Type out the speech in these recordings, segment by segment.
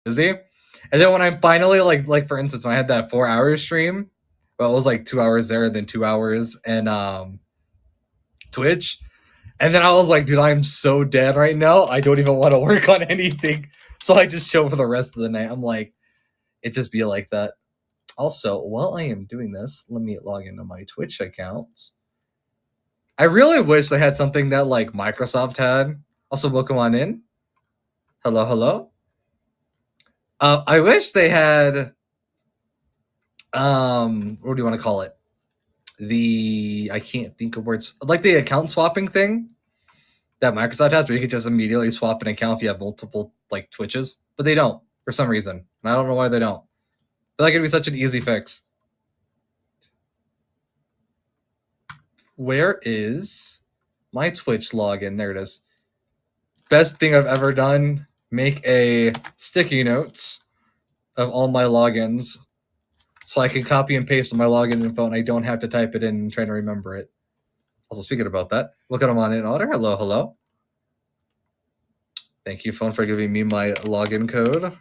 busy. And then when I'm finally like for instance, when I had that 4 hour stream, well, it was like 2 hours there, then 2 hours and Twitch. And then I was like, dude, I'm so dead right now. I don't even want to work on anything. So I just chill for the rest of the night. I'm like, it just be like that. Also, while I am doing this, let me log into my Twitch account. I really wish they had something that like Microsoft had. Also, welcome on in. Hello, hello. I wish they had what do you want to call it? I can't think of words, like the account swapping thing that Microsoft has, where you could just immediately swap an account if you have multiple like Twitches, but they don't for some reason. And I don't know why they don't. I feel like it'd be such an easy fix. Where is my Twitch login? There it is. Best thing I've ever done. Make a sticky notes of all my logins so I can copy and paste my login info and I don't have to type it in and try to remember it. Also, speaking about that, look at them on in order. Hello, hello. Thank you, phone, for giving me my login code.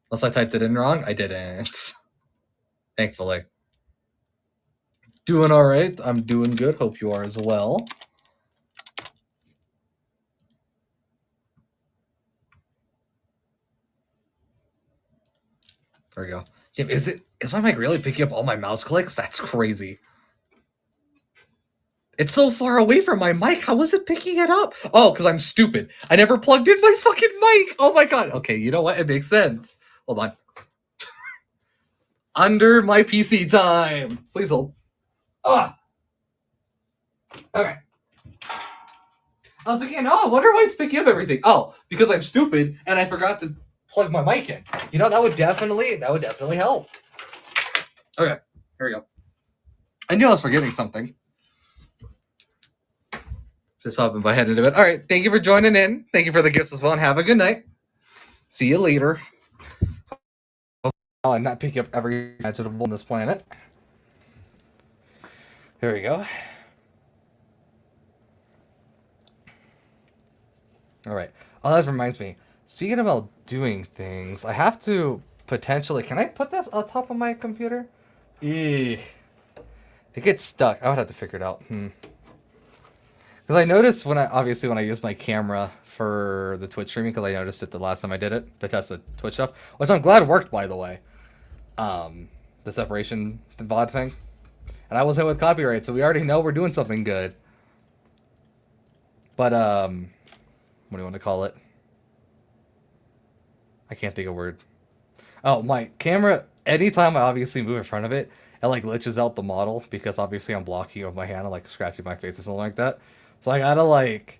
Unless I typed it in wrong, I didn't. Thankfully. Doing all right. I'm doing good. Hope you are as well. There we go. Damn, is my mic really picking up all my mouse clicks? That's crazy. It's so far away from my mic. How is it picking it up? Oh, because I'm stupid. I never plugged in my fucking mic. Oh my god. Okay, you know what? It makes sense. Hold on. Under my PC time. Please hold. Ah. Okay. I was thinking, oh, I wonder why it's picking up everything. Oh, because I'm stupid and I forgot to plug my mic in. You know, that would definitely help. Okay, here we go. I knew I was forgetting something. Just popping my head into it. All right, thank you for joining in. Thank you for the gifts as well, and have a good night. See you later. I'll not pick up every imaginable on this planet. There we go. All right. Oh, that reminds me. Speaking about doing things, I have to potentially. Can I put this on top of my computer? Eeh. It gets stuck. I would have to figure it out. Because I noticed when I use my camera for the Twitch streaming, because I noticed it the last time I did it to test the Twitch stuff, which I'm glad worked, by the way. The separation VOD thing, and I was hit with copyright, so we already know we're doing something good. But what do you want to call it? I can't think of a word. Oh, my camera. Anytime I obviously move in front of it, it like glitches out the model because obviously I'm blocking with my hand and like scratching my face or something like that. So I gotta like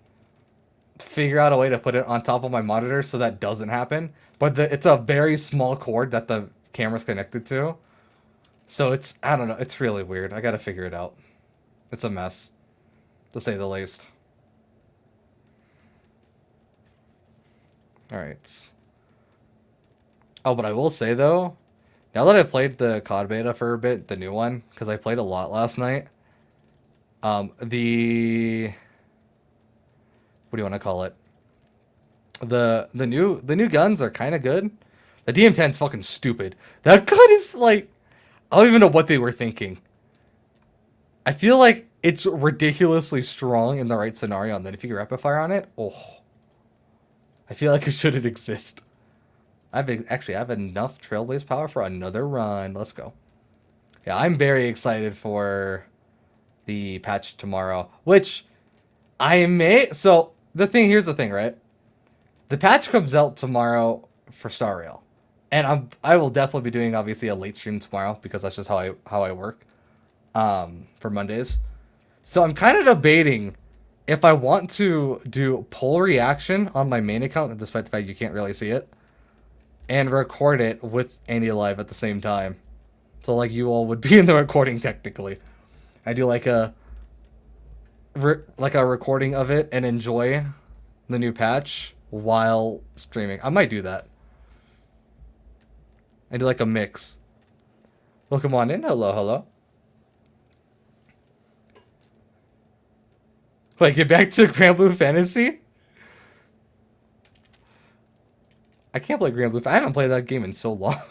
figure out a way to put it on top of my monitor so that doesn't happen. But it's a very small cord that the camera's connected to. So it's, I don't know, it's really weird. I gotta figure it out. It's a mess, to say the least. Alright. Oh, but I will say though, now that I played the COD beta for a bit, the new one, because I played a lot last night, the what do you want to call it? The new guns are kind of good. The DM10's fucking stupid. That gun is like, I don't even know what they were thinking. I feel like it's ridiculously strong in the right scenario, and then if you get rapid fire on it, oh, I feel like it shouldn't exist. I have enough Trailblaze power for another run. Let's go. Yeah, I'm very excited for the patch tomorrow, which I may. So here's the thing, right? The patch comes out tomorrow for Star Rail, and I will definitely be doing obviously a late stream tomorrow because that's just how I work. For Mondays, so I'm kind of debating if I want to do poll reaction on my main account, despite the fact you can't really see it, and record it with AniLive at the same time. So like you all would be in the recording technically. I do like a recording of it and enjoy the new patch while streaming. I might do that. I do like a mix. Welcome on in. Hello, hello. Like get back to Grand Blue Fantasy. I can't play Grand Blue. I haven't played that game in so long.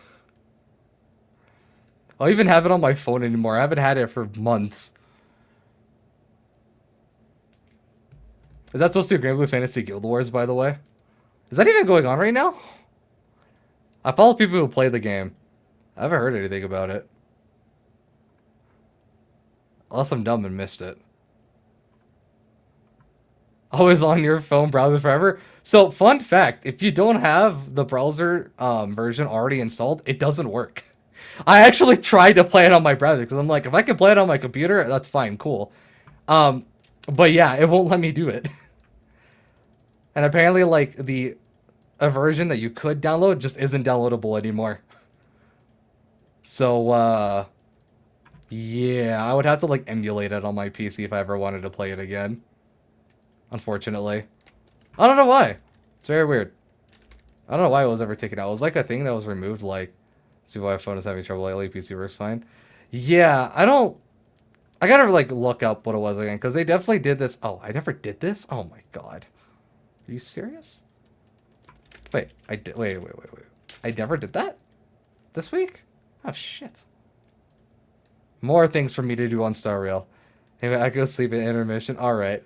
I don't even have it on my phone anymore. I haven't had it for months. Is that supposed to be Grand Blue Fantasy Guild Wars, by the way? Is that even going on right now? I follow people who play the game. I haven't heard anything about it. Unless I'm dumb and missed it. Always on your phone browser forever. So, fun fact, if you don't have the browser version already installed, it doesn't work. I actually tried to play it on my browser because I'm like, if I can play it on my computer, that's fine, cool. But yeah, it won't let me do it. And apparently, like, a version that you could download just isn't downloadable anymore. So, yeah, I would have to, like, emulate it on my PC if I ever wanted to play it again. Unfortunately. I don't know why. It's very weird. I don't know why it was ever taken out. It was like a thing that was removed, like, see why my phone is having trouble lately, PC works fine. Yeah, I gotta, like, look up what it was again, because they definitely did this. Oh, I never did this? Oh my god. Are you serious? Wait, wait. I never did that? This week? Oh, shit. More things for me to do on Star Rail. Anyway, I go sleep at intermission. Alright.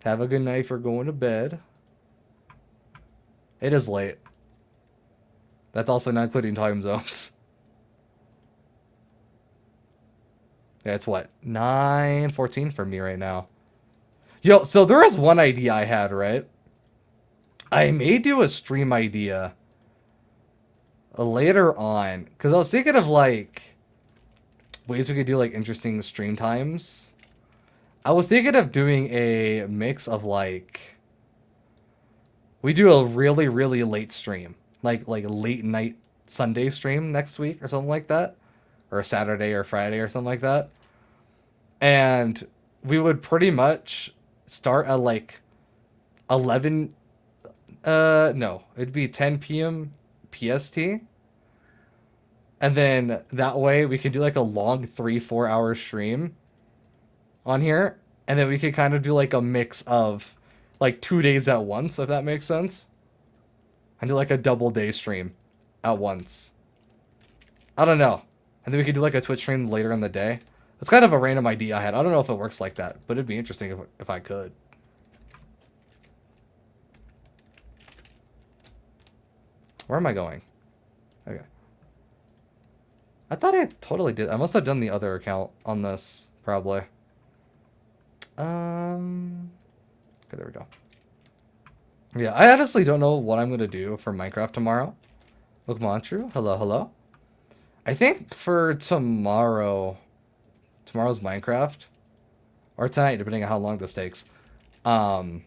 Have a good night for going to bed. It is late. That's also not including time zones. Yeah, it's what? 9:14 for me right now. Yo, so there is one idea I had, right? I may do a stream idea later on. Because I was thinking of, like, ways we could do, like, interesting stream times. I was thinking of doing a mix of, like, we do a really, really late stream. Like late night Sunday stream next week or something like that. Or a Saturday or Friday or something like that. And we would pretty much start at, like, 11... no. It'd be 10 p.m. PST. And then that way we could do, like, a long 3-4 hour stream on here, and then we could kind of do, like, a mix of, like, 2 days at once, if that makes sense, and do, like, a double day stream at once. I don't know. And then we could do, like, a Twitch stream later in the day. It's kind of a random idea I had. I don't know if it works like that, but it'd be interesting if I could. Where am I going? Okay. I thought I totally did. I must have done the other account on this, probably. Okay, there we go. Yeah, I honestly don't know what I'm going to do for Minecraft tomorrow. Lookmontrue, hello, hello. I think for tomorrow's Minecraft, or tonight, depending on how long this takes, I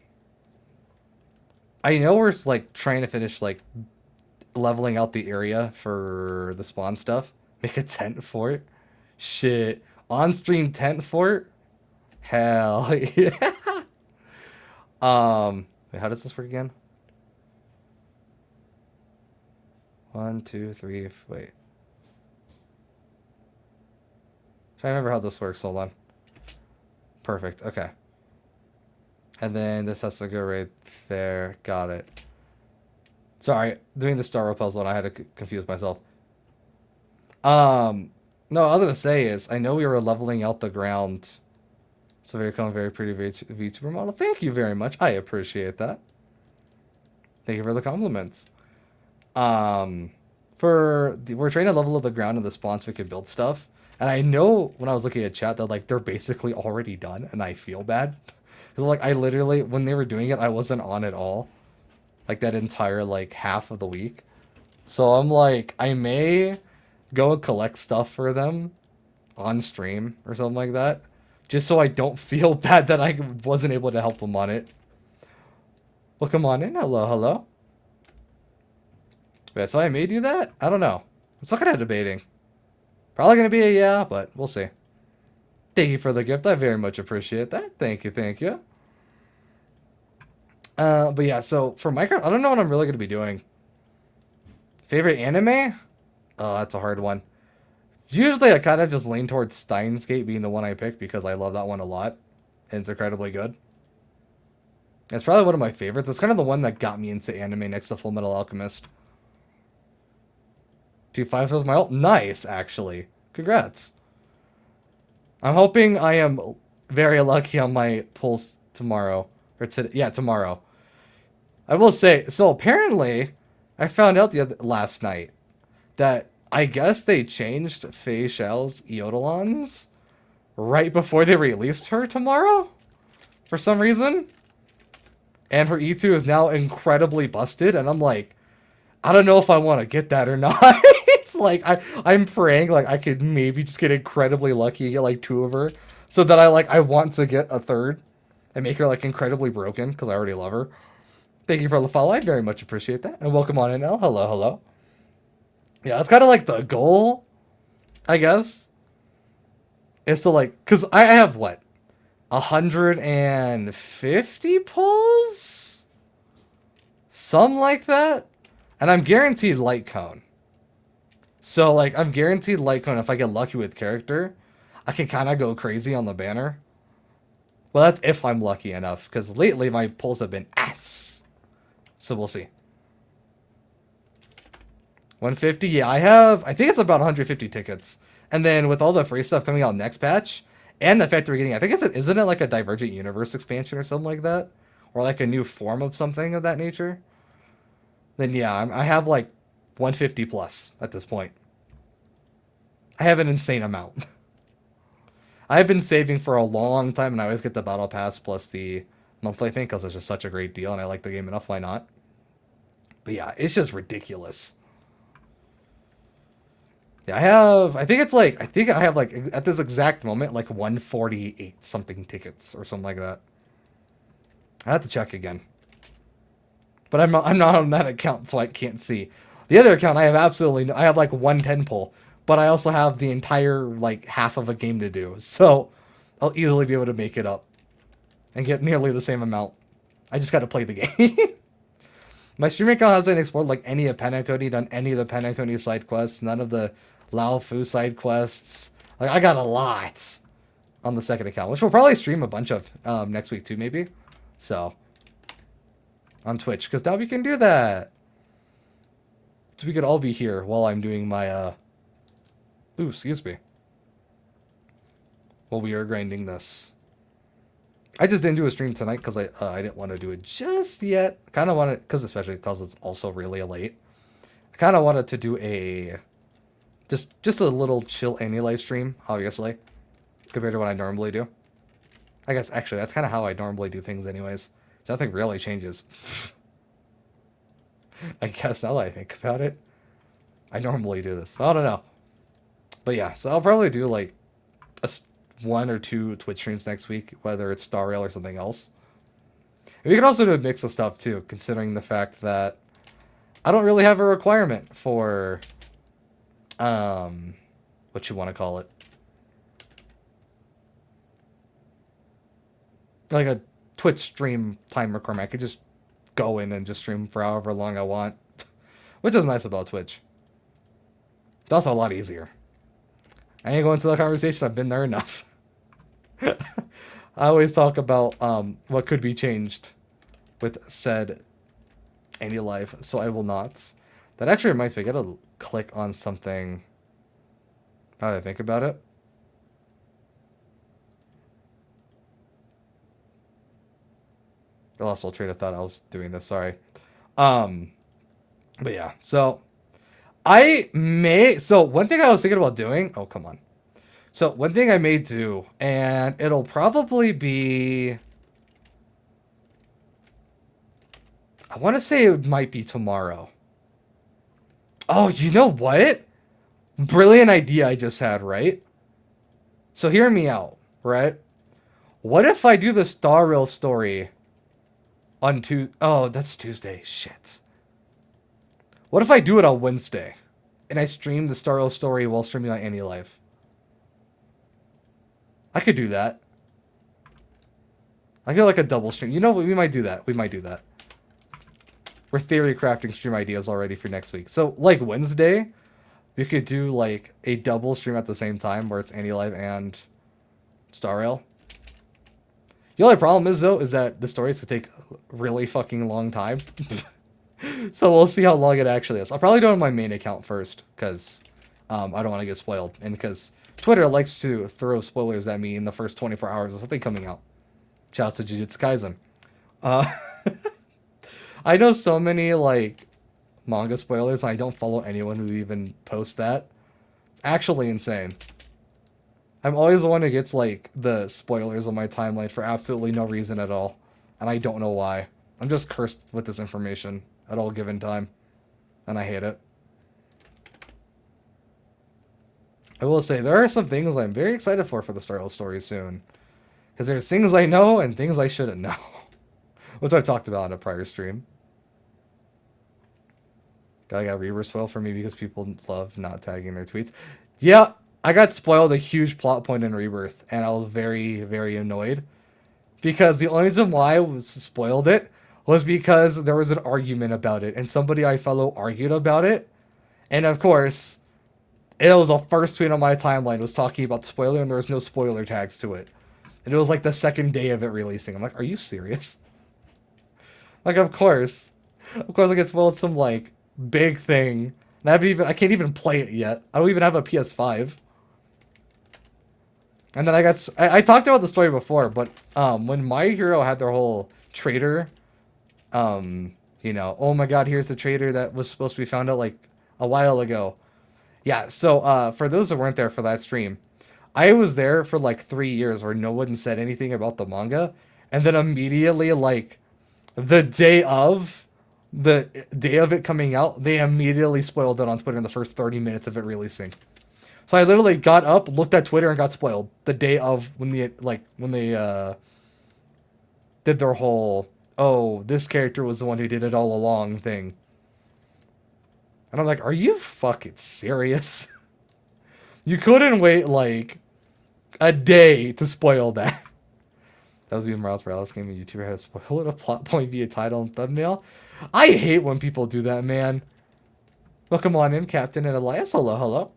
know we're, like, trying to finish, like, leveling out the area for the spawn stuff. Make a tent fort. Shit. On-stream tent fort? Hell yeah. Wait, how does this work again? 1, 2, 3, wait. Trying to remember how this works. Hold on. Perfect. Okay. And then this has to go right there. Got it. Sorry, doing the Star Wars puzzle and I had to confuse myself. No, what I was gonna say is I know we were leveling out the ground. So very cool, very pretty VTuber model. Thank you very much. I appreciate that. Thank you for the compliments. We're trying to level up the ground in the spawn so we could build stuff. And I know when I was looking at chat that, like, they're basically already done, and I feel bad. Because, like, I literally, when they were doing it, I wasn't on at all. Like, that entire, like, half of the week. So I'm like, I may go and collect stuff for them on stream or something like that. Just so I don't feel bad that I wasn't able to help them on it. Well, come on in. Hello, hello. Yeah, so I may do that? I don't know. I'm still kind of debating. Probably going to be a yeah, but we'll see. Thank you for the gift. I very much appreciate that. Thank you, thank you. But yeah, so for Minecraft, I don't know what I'm really going to be doing. Favorite anime? Oh, that's a hard one. Usually I kind of just lean towards Steins Gate being the one I pick because I love that one a lot. And it's incredibly good. It's probably one of my favorites. It's kind of the one that got me into anime next to Full Metal Alchemist. 2 5 stars my ult. Nice, actually. Congrats. I'm hoping I am very lucky on my pulls tomorrow. Or today. Yeah, tomorrow. I will say, so apparently, I found out last night that I guess they changed Faye Shell's Eodolons right before they released her tomorrow for some reason. And her E2 is now incredibly busted, and I'm like, I don't know if I want to get that or not. It's like, I'm praying like I could maybe just get incredibly lucky and get like 2 of her, so that I want to get a 3rd and make her like incredibly broken, because I already love her. Thank you for the follow. I very much appreciate that. And welcome on in, L. Hello, hello. Yeah, that's kind of like the goal, I guess. Is to like, because I have what? 150 pulls? Something like that? And I'm guaranteed light cone. So, like, I'm guaranteed light cone if I get lucky with character. I can kind of go crazy on the banner. Well, that's if I'm lucky enough, because lately my pulls have been ass. So we'll see. 150? Yeah, I think it's about 150 tickets. And then with all the free stuff coming out next patch, and the fact that we're getting, I think isn't it like a Divergent Universe expansion or something like that? Or like a new form of something of that nature? Then yeah, I have like 150 plus at this point. I have an insane amount. I have been saving for a long time, and I always get the Battle Pass plus the monthly thing, because it's just such a great deal, and I like the game enough, why not? But yeah, it's just ridiculous. Yeah, I think I have like, at this exact moment, like 148 something tickets or something like that. I have to check again. But I'm not on that account, so I can't see. The other account, I have like 110 pull, but I also have the entire like half of a game to do, so I'll easily be able to make it up and get nearly the same amount. I just got to play the game. My stream account hasn't explored like any of Penacony, done any of the Penacony side quests, none of the Lao Fu side quests. Like, I got a lot on the second account, which we'll probably stream a bunch of next week too, maybe. So, on Twitch, because now we can do that. So we could all be here while I'm doing my, ooh, excuse me. While we are grinding this. I just didn't do a stream tonight because I didn't want to do it just yet. Kind of wanted, especially because it's also really late. I kind of wanted to do a just a little chill AniLive stream, obviously, compared to what I normally do. I guess actually that's kind of how I normally do things, anyways. So nothing really changes. I guess now that I think about it, I normally do this. I don't know, but yeah. So I'll probably do like a 1 or 2 Twitch streams next week, whether it's Star Rail or something else. And we can also do a mix of stuff too, considering the fact that I don't really have a requirement for what you want to call it, like a Twitch stream time requirement. I could just go in and just stream for however long I want, which is nice about Twitch. It's also a lot easier. I ain't going into the conversation. I've been there enough. I always talk about what could be changed with said AniLive, so I will not. That actually reminds me, I gotta click on something. How did I think about it? I lost all train of thought. I was doing this. Sorry. But yeah. So one thing I was thinking about doing. Oh, come on. So one thing I may do, and it'll probably be, I want to say it might be tomorrow. Oh, you know what? Brilliant idea I just had, right? So hear me out, right? What if I do the Star Rail story on Oh, that's Tuesday. Shit. What if I do it on Wednesday and I stream the Star Rail story while streaming on AniLive? I could do that. I feel like a double stream. You know what? We might do that. We might do that. We're theory crafting stream ideas already for next week. So, like Wednesday, we could do like a double stream at the same time where it's AniLive and Star Rail. The only problem is though, is that the stories could take a really fucking long time. So we'll see how long it actually is. I'll probably do it on my main account first, because I don't want to get spoiled, and because Twitter likes to throw spoilers at me in the first 24 hours of something coming out. Shouts to Jujutsu Kaisen. Uh, I know so many like manga spoilers, and I don't follow anyone who even posts that. Actually insane. I'm always the one who gets like the spoilers on my timeline for absolutely no reason at all, and I don't know why. I'm just cursed with this information at all given time, and I hate it. I will say there are some things I'm very excited for the Star Wars story soon, because there's things I know and things I shouldn't know, which I've talked about in a prior stream. I got Reaver spoiled for me because people love not tagging their tweets. Yeah, I got spoiled a huge plot point in Rebirth, and I was very, very annoyed. Because the only reason why I was spoiled it was because there was an argument about it, and somebody I follow argued about it. And of course, it was the first tweet on my timeline was talking about spoiler, and there was no spoiler tags to it. And it was like the second day of it releasing. I'm like, are you serious? Like, of course I get spoiled some like big thing. And I can't even play it yet. I don't even have a PS5. And then I talked about the story before, but when My Hero had their whole traitor, you know, oh my god, here's the traitor that was supposed to be found out like a while ago. Yeah, so for those that weren't there for that stream, I was there for like 3 years where no one said anything about the manga, and then immediately like the day of it coming out, they immediately spoiled it on Twitter in the first 30 minutes of it releasing. So I literally got up, looked at Twitter, and got spoiled the day of when they did their whole, oh, this character was the one who did it all along thing. And I'm like, are you fucking serious? You couldn't wait like a day to spoil that. That was me, Miles Morales game, a YouTuber had to spoil a plot point via title and thumbnail. I hate when people do that, man. Welcome on in, Captain and Elias. Hello, hello.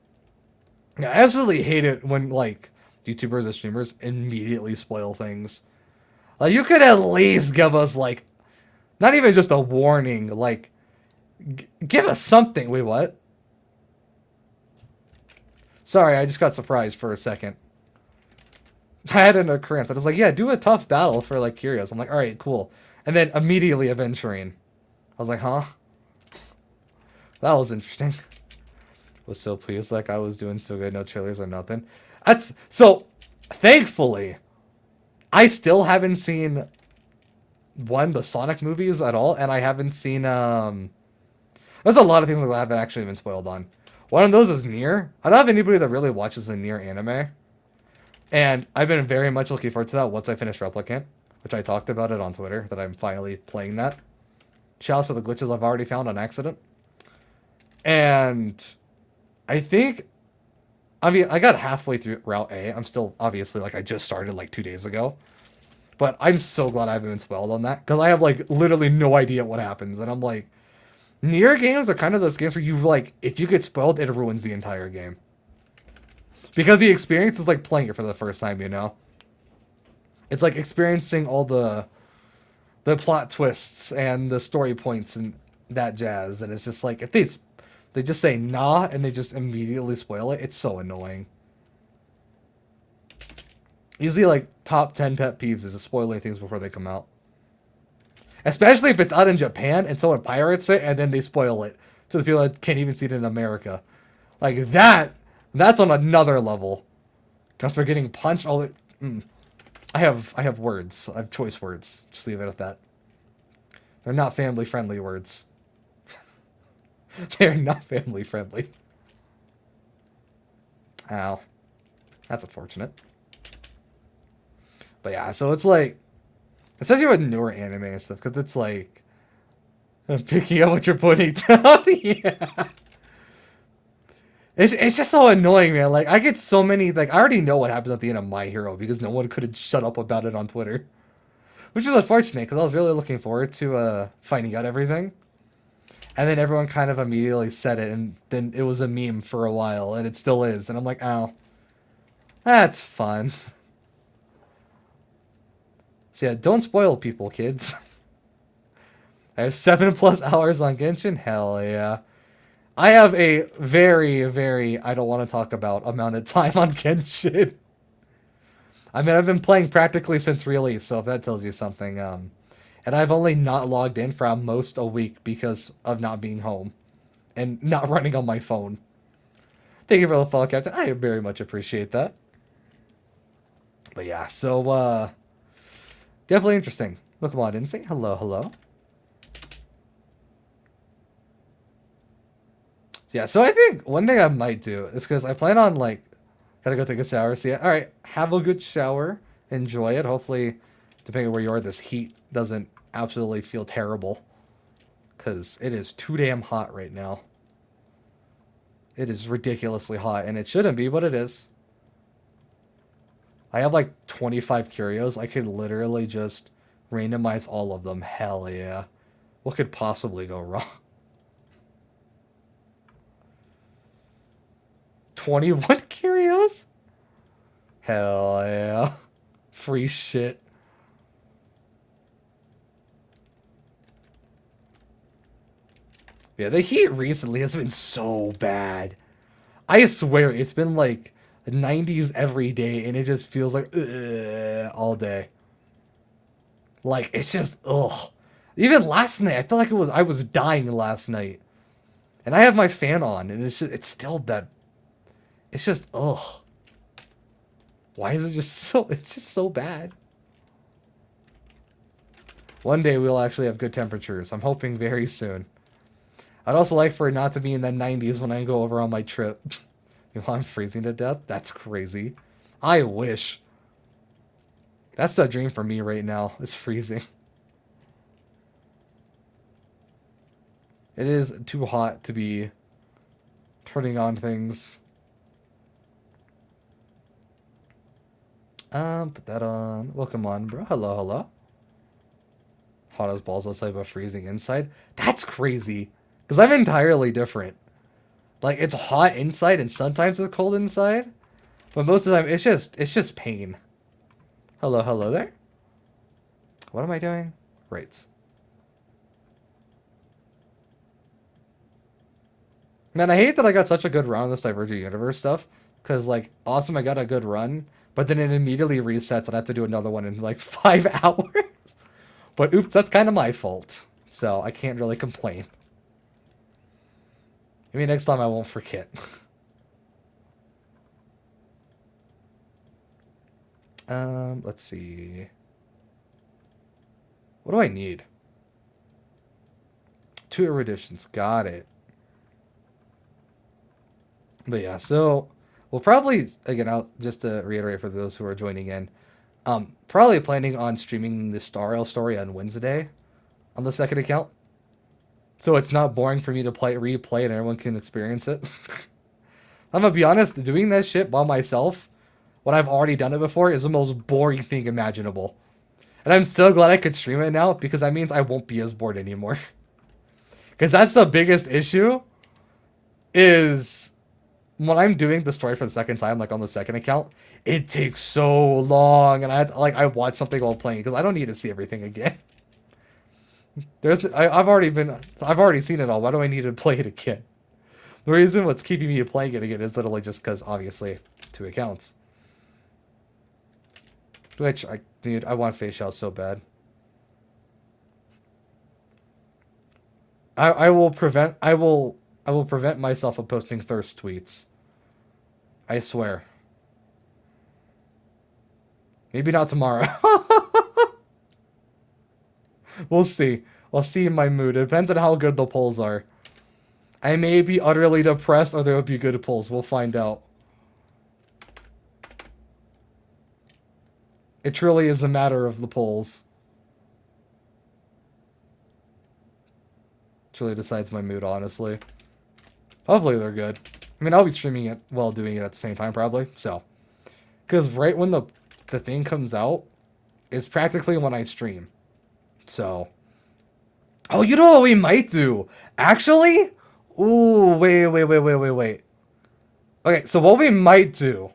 I absolutely hate it when, like, YouTubers or streamers immediately spoil things. Like, you could at least give us, like, not even just a warning, like, give us something. Wait, what? Sorry, I just got surprised for a second. I had an occurrence. I was like, yeah, do a tough battle for, like, Curious. I'm like, alright, cool. And then immediately Aventurine. I was like, huh? That was interesting. Was so pleased, like I was doing so good, no trailers or nothing. That's so thankfully I still haven't seen the Sonic movies at all, and I haven't seen there's a lot of things that I haven't actually been spoiled on. One of those is Nier. I don't have anybody that really watches the Nier anime, and I've been very much looking forward to that once I finish Replicant, which I talked about it on Twitter that I'm finally playing that. Shouts to the glitches I've already found on accident. And I think, I mean, I got halfway through Route A. I'm still, obviously, like, I just started, like, 2 days ago. But I'm so glad I haven't been spoiled on that. Because I have, like, literally no idea what happens. And I'm like, Nier games are kind of those games where you, like, if you get spoiled, it ruins the entire game. Because the experience is, like, playing it for the first time, you know? It's, like, experiencing all the plot twists and the story points and that jazz. And it's just, like, if they just say nah and they just immediately spoil it. It's so annoying. Usually, like, top 10 pet peeves is spoiling things before they come out. Especially if it's out in Japan and someone pirates it and then they spoil it to the people that can't even see it in America. Like, that's on another level. Comes for getting punched all the... I have words. I have choice words. Just leave it at that. They're not family-friendly words. They're not family friendly. Ow. That's unfortunate. But yeah, so it's like, especially with newer anime and stuff, because it's like, I'm picking up what you're putting down. Yeah. It's just so annoying, man. Like, I get so many, like, I already know what happens at the end of My Hero because no one could have shut up about it on Twitter. Which is unfortunate, because I was really looking forward to finding out everything. And then everyone kind of immediately said it, and then it was a meme for a while, and it still is. And I'm like, oh, that's fun. So yeah, don't spoil people, kids. I have 7+ hours on Genshin. Hell yeah. I have a very, very, I don't want to talk about amount of time on Genshin. I mean, I've been playing practically since release, so if that tells you something. And I've only not logged in for almost a week because of not being home and not running on my phone. Thank you for the follow, Captain. I very much appreciate that. But yeah, so definitely interesting. Look, come on, didn't say hello, hello. Yeah, so I think one thing I might do is because I plan on like gotta go take a shower. So yeah, all right, have a good shower, enjoy it. Hopefully, depending on where you are, this heat doesn't absolutely feel terrible because it is too damn hot right now. It is ridiculously hot, and it shouldn't be, but it is. I have like 25 curios. I could literally just randomize all of them. Hell yeah. What could possibly go wrong? 21 curios? Hell yeah. Free shit. Yeah, the heat recently has been so bad. I swear, it's been like 90s every day, and it just feels like all day. Like, it's just, ugh. Even last night, I felt like I was dying last night. And I have my fan on, and it's still that, it's just, ugh. Why is it just so, it's just so bad. One day we'll actually have good temperatures. I'm hoping very soon. I'd also like for it not to be in the 90s when I go over on my trip. You know, I'm freezing to death? That's crazy. I wish. That's a dream for me right now, is freezing. It is too hot to be turning on things. Put that on. Welcome on, bro. Hello, hello. Hot as balls outside but freezing inside. That's crazy. Because I'm entirely different. Like, it's hot inside and sometimes it's cold inside. But most of the time, it's just pain. Hello, hello there. What am I doing? Right. Man, I hate that I got such a good run on this Divergent Universe stuff. Because, like, awesome, I got a good run. But then it immediately resets and I have to do another one in, like, 5 hours. But, oops, that's kind of my fault. So, I can't really complain. Maybe next time I won't forget. Let's see. What do I need? 2 eruditions. Got it. But yeah, so we'll probably, again, just to reiterate for those who are joining in, probably planning on streaming the Star Rail story on Wednesday on the second account. So it's not boring for me to replay and everyone can experience it. I'm gonna be honest, doing that shit by myself, when I've already done it before, is the most boring thing imaginable. And I'm so glad I could stream it now, because that means I won't be as bored anymore. Because that's the biggest issue, is when I'm doing the story for the second time, like on the second account, it takes so long, and I watch something while playing, because I don't need to see everything again. I've already seen it all. Why do I need to play it again? The reason what's keeping me playing it again is literally just because, obviously, 2 accounts. Which, I want face shells so bad. I will prevent myself from posting thirst tweets. I swear. Maybe not tomorrow. We'll see. I'll see in my mood. It depends on how good the polls are. I may be utterly depressed, or there will be good polls. We'll find out. It truly is a matter of the polls. Truly decides my mood, honestly. Hopefully they're good. I mean, I'll be streaming it while doing it at the same time, probably. So, because right when the thing comes out, is practically when I stream. So, oh, you know what we might do? Actually, ooh, wait. Okay, so what we might do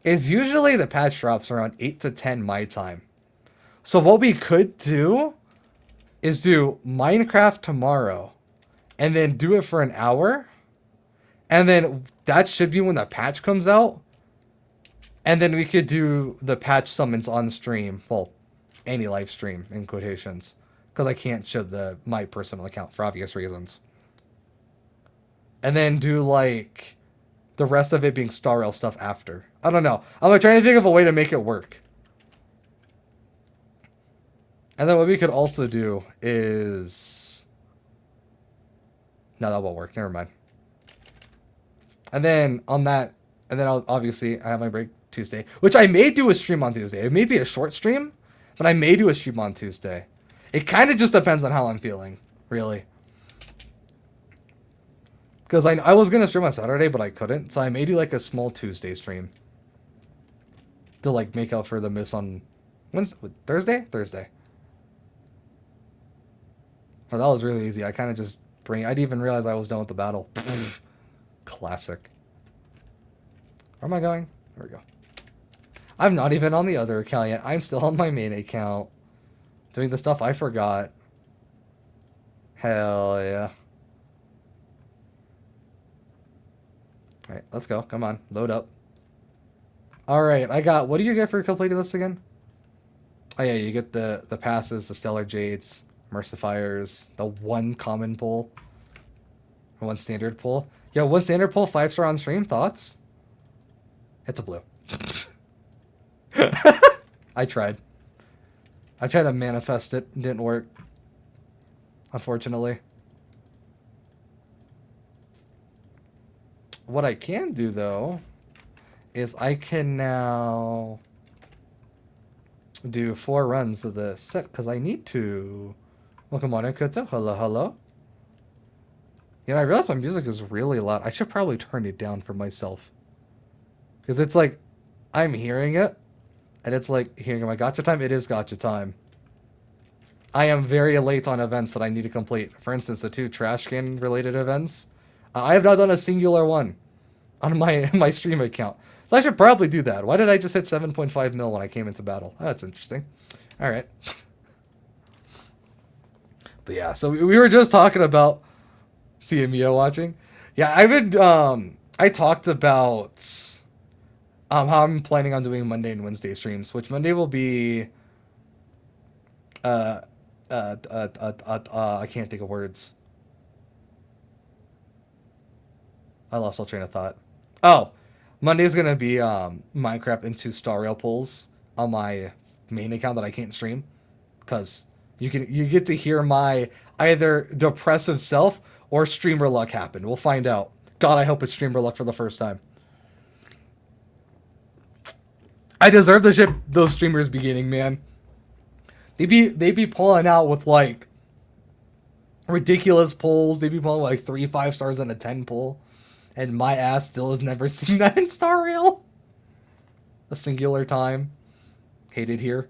is usually the patch drops around 8 to 10 my time. So what we could do is do Minecraft tomorrow and then do it for an hour. And then that should be when the patch comes out. And then we could do the patch summons on stream. Well, any live stream in quotations. Because I can't show my personal account for obvious reasons. And then do like the rest of it being Star Rail stuff after. I don't know. I'm like trying to think of a way to make it work. And then what we could also do is... No, that won't work. Never mind. And then on that... And then obviously I have my break Tuesday. Which I may do a stream on Tuesday. It may be a short stream. But I may do a stream on Tuesday. It kind of just depends on how I'm feeling. Really. Because I was going to stream on Saturday, but I couldn't. So I may do like a small Tuesday stream. To like make up for the miss on... Wednesday? Thursday? Thursday. Oh, that was really easy. I kind of just I didn't even realize I was done with the battle. Classic. Where am I going? There we go. I'm not even on the other account yet. I'm still on my main account. Doing the stuff I forgot. Hell yeah. Alright, let's go. Come on. Load up. Alright, I got... What do you get for completing this again? Oh yeah, you get the passes, the Stellar Jades, Mercifiers, the one common pull, one standard pull. Yo, one standard pull, 5-star on stream. Thoughts? It's a blue. I tried. I tried to manifest it. It didn't work. Unfortunately. What I can do, though, is I can now do 4 runs of the set, because I need to. Welcome on in, Kuto. Hello, hello. You know, I realize my music is really loud. I should probably turn it down for myself. Because it's like, I'm hearing it, and it's like, hearing my gacha time. It is gacha time. I am very late on events that I need to complete. For instance, the 2 trash can related events. I have not done a singular one on my stream account. So I should probably do that. Why did I just hit 7.5 mil when I came into battle? Oh, that's interesting. Alright. But yeah, so we were just talking about CMEO watching. Yeah, I've been, I talked about how I'm planning on doing Monday and Wednesday streams, which Monday will be, I can't think of words. I lost all train of thought. Oh, Monday's gonna be Minecraft into Star Rail pulls on my main account that I can't stream, because you get to hear my either depressive self or streamer luck happen. We'll find out. God, I hope it's streamer luck for the first time. I deserve the shit those streamers be getting, man. They be pulling out with like ridiculous pulls. They be pulling like 3 5-stars and a 10 pull. And my ass still has never seen that in Star Rail. A singular time. Hated here.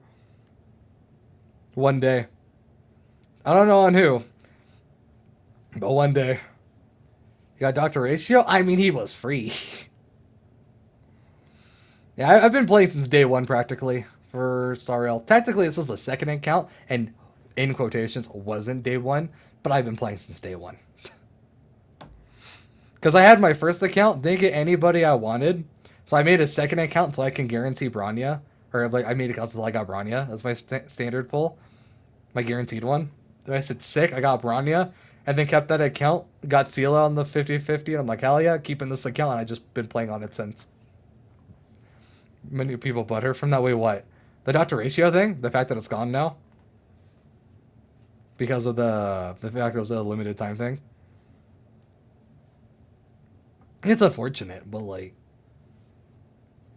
One day. I don't know on who. But one day. You got Dr. Ratio? I mean, he was free. Yeah, I've been playing since day 1 practically for Star Rail. Technically, this is the second account. And in quotations, wasn't day 1. But I've been playing since day 1. Because I had my first account, didn't get anybody I wanted. So I made a second account until I can guarantee Branya. Or like I made accounts until I got Branya. That's my standard pull. My guaranteed one. Then I said sick, I got Branya. And then kept that account. Got Sela on the 50-50. And I'm like, hell yeah, keeping this account. And I just been playing on it since. Many people butter from that way. What? The Dr. Ratio thing? The fact that it's gone now? Because of the fact it was a limited time thing? It's unfortunate, but like,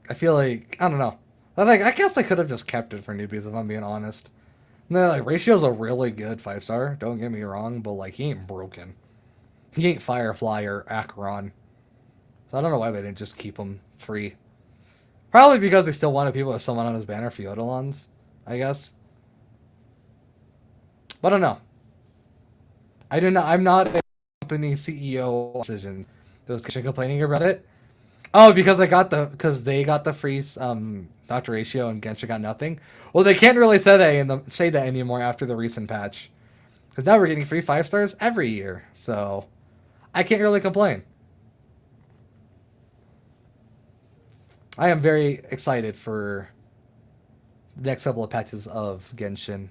I feel like, I don't know. I guess I could have just kept it for newbies if I'm being honest. No, like, Ratio's a really good 5-star, don't get me wrong, but like, he ain't broken. He ain't Firefly or Acheron. So I don't know why they didn't just keep him free. Probably because they still wanted people to summon on his banner for Eidolons, I guess. But I don't know. I'm not a company CEO decision. There was complaining about it. Oh, because they got the free Dr. Ratio and Genshin got nothing. Well, they can't really say that anymore after the recent patch. Because now we're getting free 5 stars every year. So, I can't really complain. I am very excited for the next couple of patches of Genshin.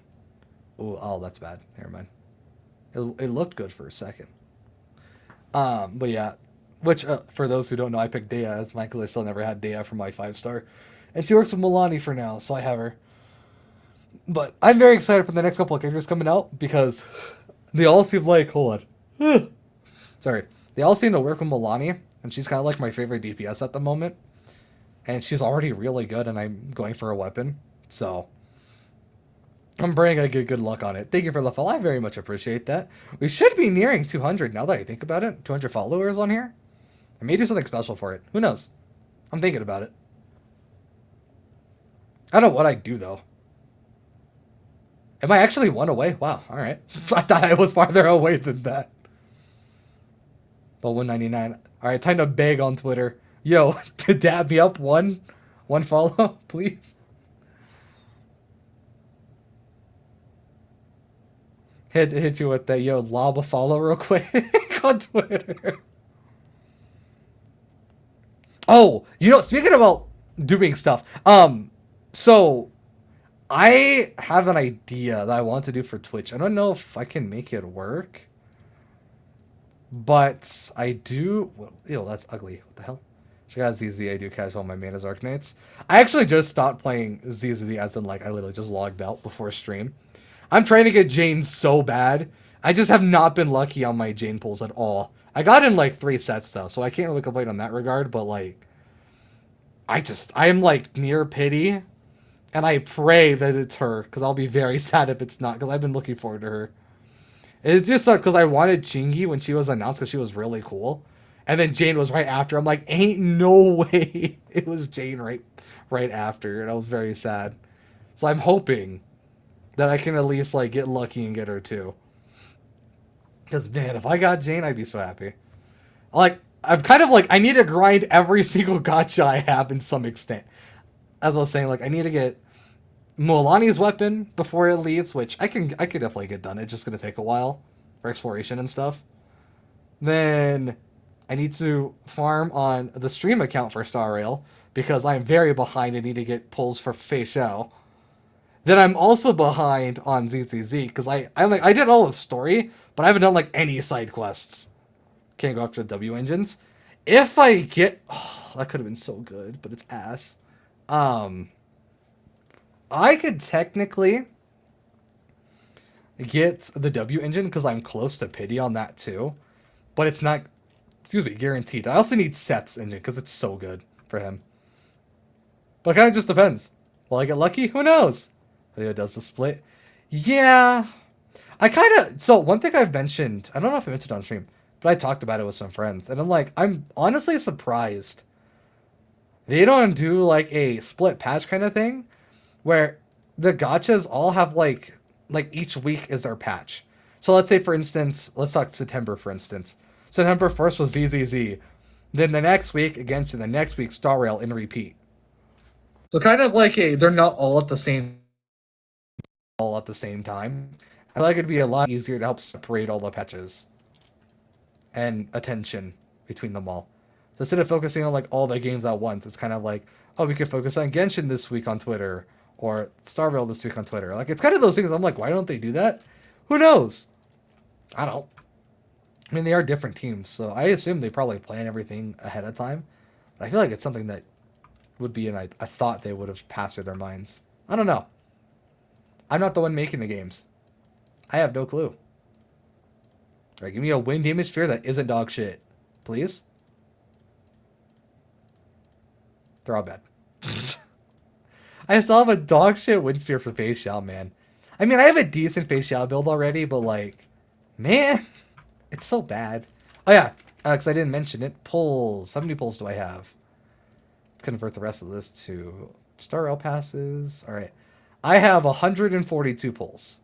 Ooh, oh, that's bad. Never mind. It looked good for a second. But yeah. Which, for those who don't know, I picked Dea as mine because I still never had Dea for my 5-star. And she works with Milani for now, so I have her. But I'm very excited for the next couple of characters coming out because they all seem like... Hold on. Sorry. They all seem to work with Milani, and she's kind of like my favorite DPS at the moment. And she's already really good, and I'm going for a weapon. So, I'm praying I get good luck on it. Thank you for the follow. I very much appreciate that. We should be nearing 200 now that I think about it. 200 followers on here. I may do something special for it. Who knows? I'm thinking about it. I don't know what I'd do, though. Am I actually 1 away? Wow, alright. I thought I was farther away than that. But 199. Alright, time to beg on Twitter. Yo, to dab me up one follow, please. Hit you with that, yo, lob a follow real quick on Twitter. Oh, you know, speaking about doing stuff, so I have an idea that I want to do for Twitch. I don't know if I can make it work, but I do. Ew, that's ugly. What the hell? Check out ZZ. I do casual on my main as Arcanates. I actually just stopped playing ZZ as in like I literally just logged out before stream. I'm trying to get Jane so bad. I just have not been lucky on my Jane pulls at all. I got in like 3 sets though, so I can't really complain on that regard, but like I'm like near pity, and I pray that it's her, because I'll be very sad if it's not, because I've been looking forward to her. It's just because I wanted Chingy when she was announced, because she was really cool, and then Jane was right after. I'm like, ain't no way it was Jane right after, and I was very sad. So I'm hoping that I can at least like get lucky and get her too. Because man, if I got Jane, I'd be so happy. Like, I'm kind of like, I need to grind every single gacha I have in some extent. As I was saying, like, I need to get Mualani's weapon before it leaves, which I could definitely get done. It's just gonna take a while for exploration and stuff. Then I need to farm on the stream account for Star Rail because I'm very behind and need to get pulls for Fei Xiao. Then I'm also behind on ZZZ because I did all the story, but I haven't done like any side quests. Can't go after the W engines. If I get... Oh, that could have been so good, but it's ass. I could technically get the W engine because I'm close to pity on that too. But it's not, excuse me, guaranteed. I also need Set's engine because it's so good for him. But it kind of just depends. Will I get lucky? Who knows? Leo does the split. Yeah. I kind of... So one thing I've mentioned, I don't know if I mentioned on stream, but I talked about it with some friends, and I'm honestly surprised they don't do like a split patch kind of thing where the gachas all have like each week is their patch. So let's say, for instance, let's talk September, for instance. September 1st was ZZZ. Then the next week, again to the next week, Star Rail, and repeat. So kind of like they're not all at the same time. I feel like it'd be a lot easier to help separate all the patches and attention between them all. So instead of focusing on like all the games at once, it's kind of like, oh, we could focus on Genshin this week on Twitter, or Star Rail this week on Twitter. Like, it's kind of those things. I'm like, why don't they do that? Who knows? I don't. I mean, they are different teams, so I assume they probably plan everything ahead of time. But I feel like it's something that would be, and I thought they would have passed through their minds. I don't know. I'm not the one making the games. I have no clue. Alright, give me a wind damage sphere that isn't dog shit. Please? They're all bad. I still have a dog shit wind sphere for Fei Xiao, man. I mean, I have a decent Fei Xiao build already, but like, man, it's so bad. Oh yeah, because I didn't mention it. Pulls. How many pulls do I have? Let's convert the rest of this to Star Rail passes. Alright. I have 142 pulls.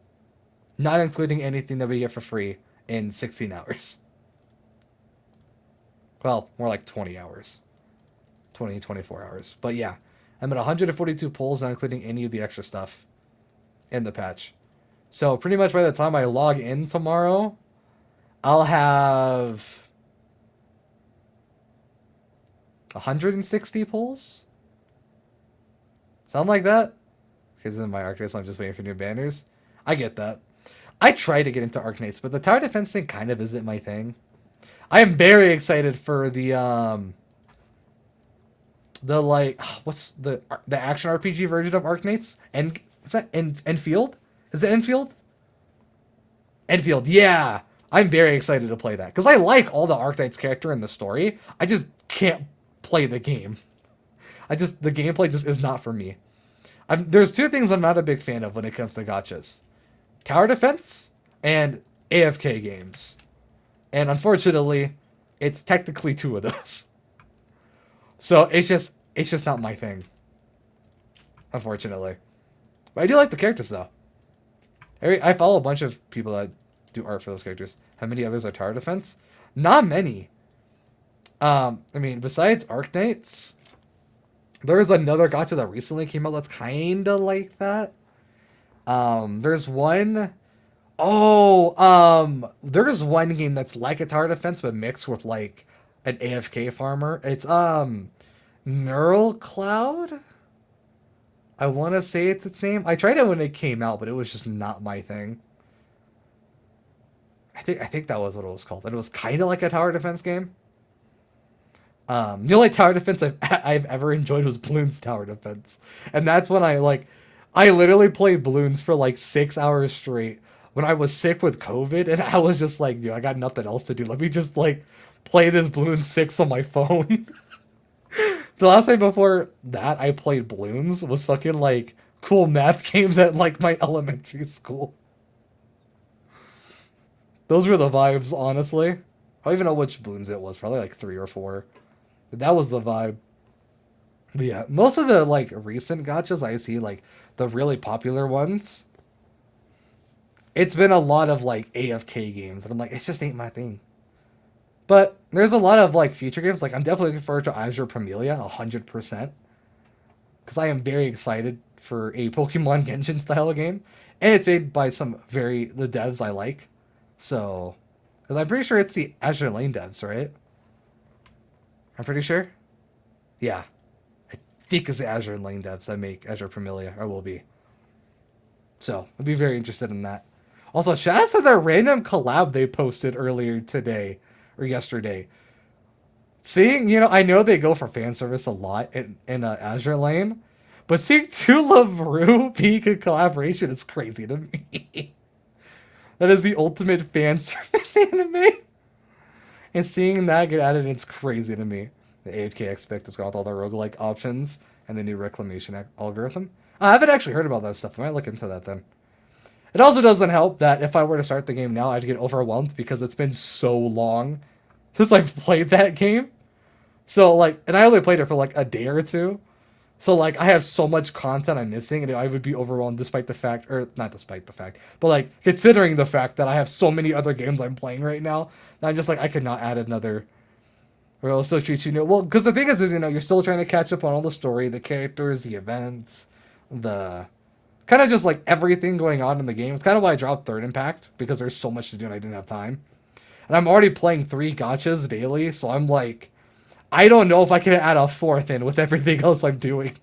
Not including anything that we get for free in 16 hours. Well, more like 20 hours. 24 hours. But yeah. I'm at 142 pulls, not including any of the extra stuff in the patch. So pretty much by the time I log in tomorrow, I'll have 160 pulls? Sound like that? Because in my Arcanates, I'm just waiting for new banners. I get that. I try to get into Arcanates, but the tower defense thing kind of isn't my thing. I am very excited for the like what's the action RPG version of Arcanates? And is that Enfield? Is it Enfield? Enfield, yeah. I'm very excited to play that because I like all the Arcanites character in the story. I just can't play the game. The gameplay just is not for me. There's two things I'm not a big fan of when it comes to gachas: tower defense and AFK games. And unfortunately, it's technically two of those. So it's just not my thing. Unfortunately. But I do like the characters though. I follow a bunch of people that do art for those characters. How many others are tower defense? Not many. I mean, besides Arknights, there's another gacha that recently came out that's kinda like that. There's one there's one game that's like a tower defense but mixed with like an AFK farmer. It's Neural Cloud. I want to say it's its name. I tried it when it came out, but it was just not my thing. I think that was what it was called. And it was kind of like a tower defense game. The only tower defense I've ever enjoyed was Bloons Tower Defense. And that's when I literally played Bloons for like 6 hours straight when I was sick with COVID, and I was just like, dude, I got nothing else to do. Let me just like play this Bloons 6 on my phone. The last time before that I played Bloons was fucking like cool math games at like my elementary school. Those were the vibes, honestly. I don't even know which Bloons it was, probably like 3 or 4. That was the vibe. But yeah, most of the like recent gachas I see, like the really popular ones, it's been a lot of like AFK games, and I'm like, it just ain't my thing. But there's a lot of like future games. Like I'm definitely looking forward to Azure Pamelia 100%, because I am very excited for a Pokemon Genshin style game, and it's made by the devs I like. So, because I'm pretty sure it's the Azure Lane devs, right? I'm pretty sure. Yeah, I think it's the Azure Lane devs that make Azure Pamelia, or will be. So I'd be very interested in that. Also, shout out to that random collab they posted earlier today or yesterday. Seeing, I know they go for fan service a lot in Azure Lane, but seeing Tula Varu being a collaboration is crazy to me. That is the ultimate fan service anime. And seeing that get added, it's crazy to me. The AFK expect has got with all the roguelike options and the new reclamation algorithm. I haven't actually heard about that stuff. I might look into that then. It also doesn't help that if I were to start the game now, I'd get overwhelmed because it's been so long since I've played that game. So, and I only played it for, a day or two. So, I have so much content I'm missing, and I would be overwhelmed despite the fact, or not despite the fact, but, considering the fact that I have so many other games I'm playing right now, that I'm just I could not add another, or it'll still treat you, well, because the thing is, you're still trying to catch up on all the story, the characters, the events, the kind of just everything going on in the game. It's kind of why I dropped Third Impact, because there's so much to do and I didn't have time. And I'm already playing 3 gachas daily, so I'm I don't know if I can add a 4th in with everything else I'm doing.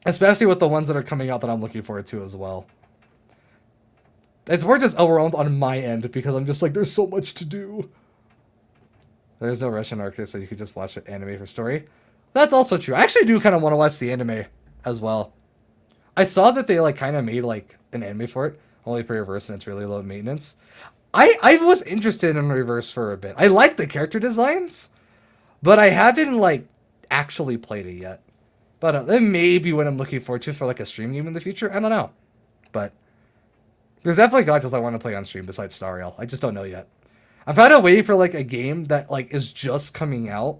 Especially with the ones that are coming out that I'm looking forward to as well. It's more just overwhelmed on my end because I'm just there's so much to do. There's no Russian artist, but you could just watch an anime for story. That's also true. I actually do kind of want to watch the anime as well. I saw that they kind of made an anime for it, only for Reverse, and it's really low maintenance. I was interested in Reverse for a bit. I like the character designs, but I haven't actually played it yet. But that may be what I'm looking forward to for a stream game in the future. I don't know, but there's definitely gachas I want to play on stream besides Stariel. I just don't know yet. I'm kind of waiting for a game that is just coming out.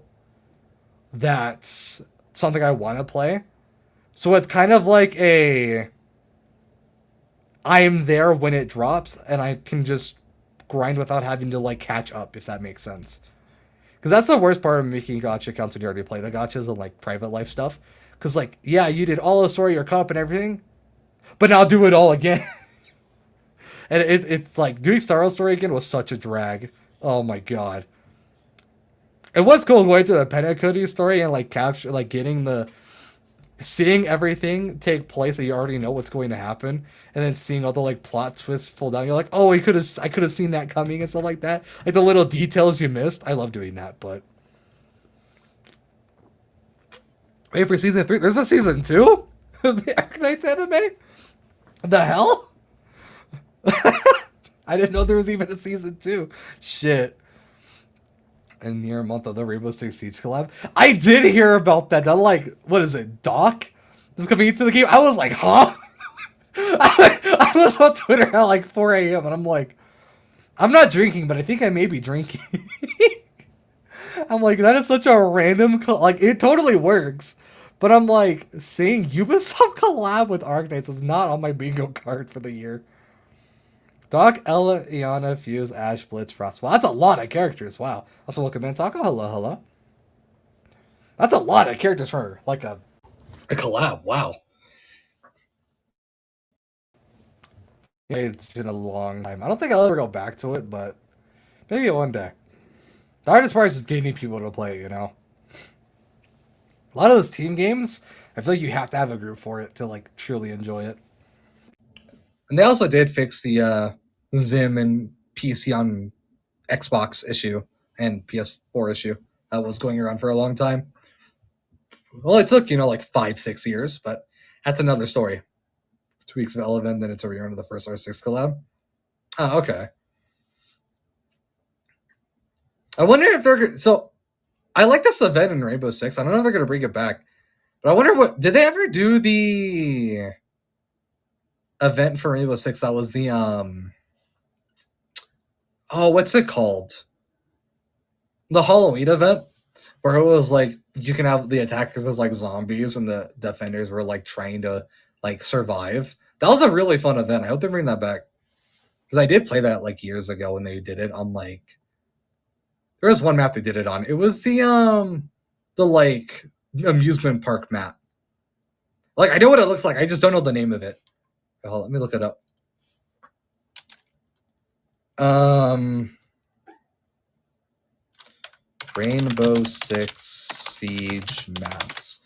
That's something I want to play. So it's kind of I'm there when it drops, and I can just grind without having to catch up, if that makes sense. Because that's the worst part of making gacha accounts when you already play the gachas and like private life stuff. Because like, yeah, you did all the story, your cup and everything, but now do it all again. And it's like doing Star Wars story again was such a drag. Oh my god. It was cool going through the Penacody story and like capture like getting the seeing everything take place that you already know what's going to happen, and then seeing all the like plot twists fall down. You're like, oh, I could have seen that coming and stuff like that. Like the little details you missed. I love doing that, but wait for season 3. There's a season 2 of the Arcanite anime. The hell? I didn't know there was even a season 2. Shit. And near a month of the Rainbow Six Siege collab. I did hear about that. I'm like, what is it, Doc? Is coming into the game? I was like, huh? I was on Twitter at like 4 a.m. and I'm like, I'm not drinking, but I think I may be drinking. I'm like, that is such a random, like, it totally works. But I'm like, seeing Ubisoft collab with Arknights is not on my bingo card for the year. Doc, Ella, Iana, Fuse, Ash, Blitz, Frost. Well, that's a lot of characters. Wow. Also, welcome in, Taco. Hello, hello. That's a lot of characters for like a collab. Wow. It's been a long time. I don't think I'll ever go back to it, but maybe one day. The hardest part is just getting people to play it, you know? A lot of those team games, I feel like you have to have a group for it to like truly enjoy it. And they also did fix the Zim and PC on Xbox issue and PS4 issue that was going around for a long time. Well, it took, like 5-6 years, but that's another story. 2 weeks of Eleven, then it's a rerun of the first R6 collab. Oh, okay. I wonder if they're... So, I like this event in Rainbow Six. I don't know if they're going to bring it back. But I wonder what... Did they ever do the event for Rainbow Six that was the... Oh, what's it called? The Halloween event? Where it was like, you can have the attackers as like zombies and the defenders were like trying to like survive. That was a really fun event. I hope they bring that back. Because I did play that like years ago when they did it on like... There was one map they did it on. It was the like amusement park map. Like I know what it looks like. I just don't know the name of it. Hold on, let me look it up. Rainbow Six Siege maps.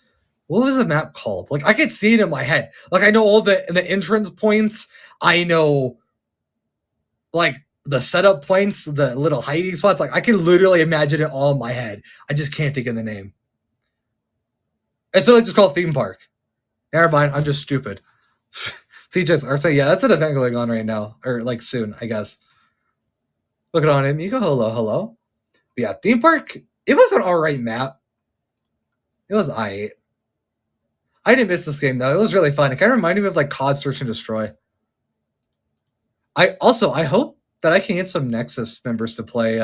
What was the map called? Like I could see it in my head. Like I know all the entrance points. I know like the setup points, the little hiding spots. Like I can literally imagine it all in my head. I just can't think of the name. It's really just called Theme Park. Never mind. I'm just stupid. CJ's Arts. Yeah, that's an event going on right now, or like soon, I guess. Look at on him. You go hello, hello. But yeah, Theme Park. It was an alright map. It was alright. I didn't miss this game though. It was really fun. It kind of reminded me of like COD Search and Destroy. I hope that I can get some Nexus members to play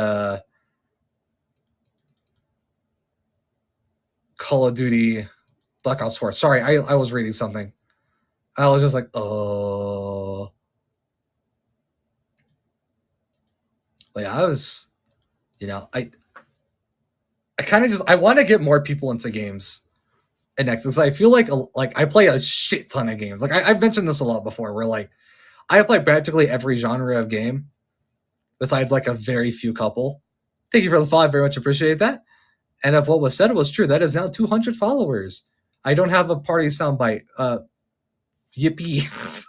Call of Duty Black Ops 4. Sorry, I was reading something. I was just like, oh. But yeah, I was, I kind of just, I want to get more people into games at Nexus. I feel like I play a shit ton of games. Like I've mentioned this a lot before, where like I play practically every genre of game, besides like a very few couple. Thank you for the follow. I very much appreciate that. And if what was said was true, that is now 200 followers. I don't have a party soundbite. Yippee.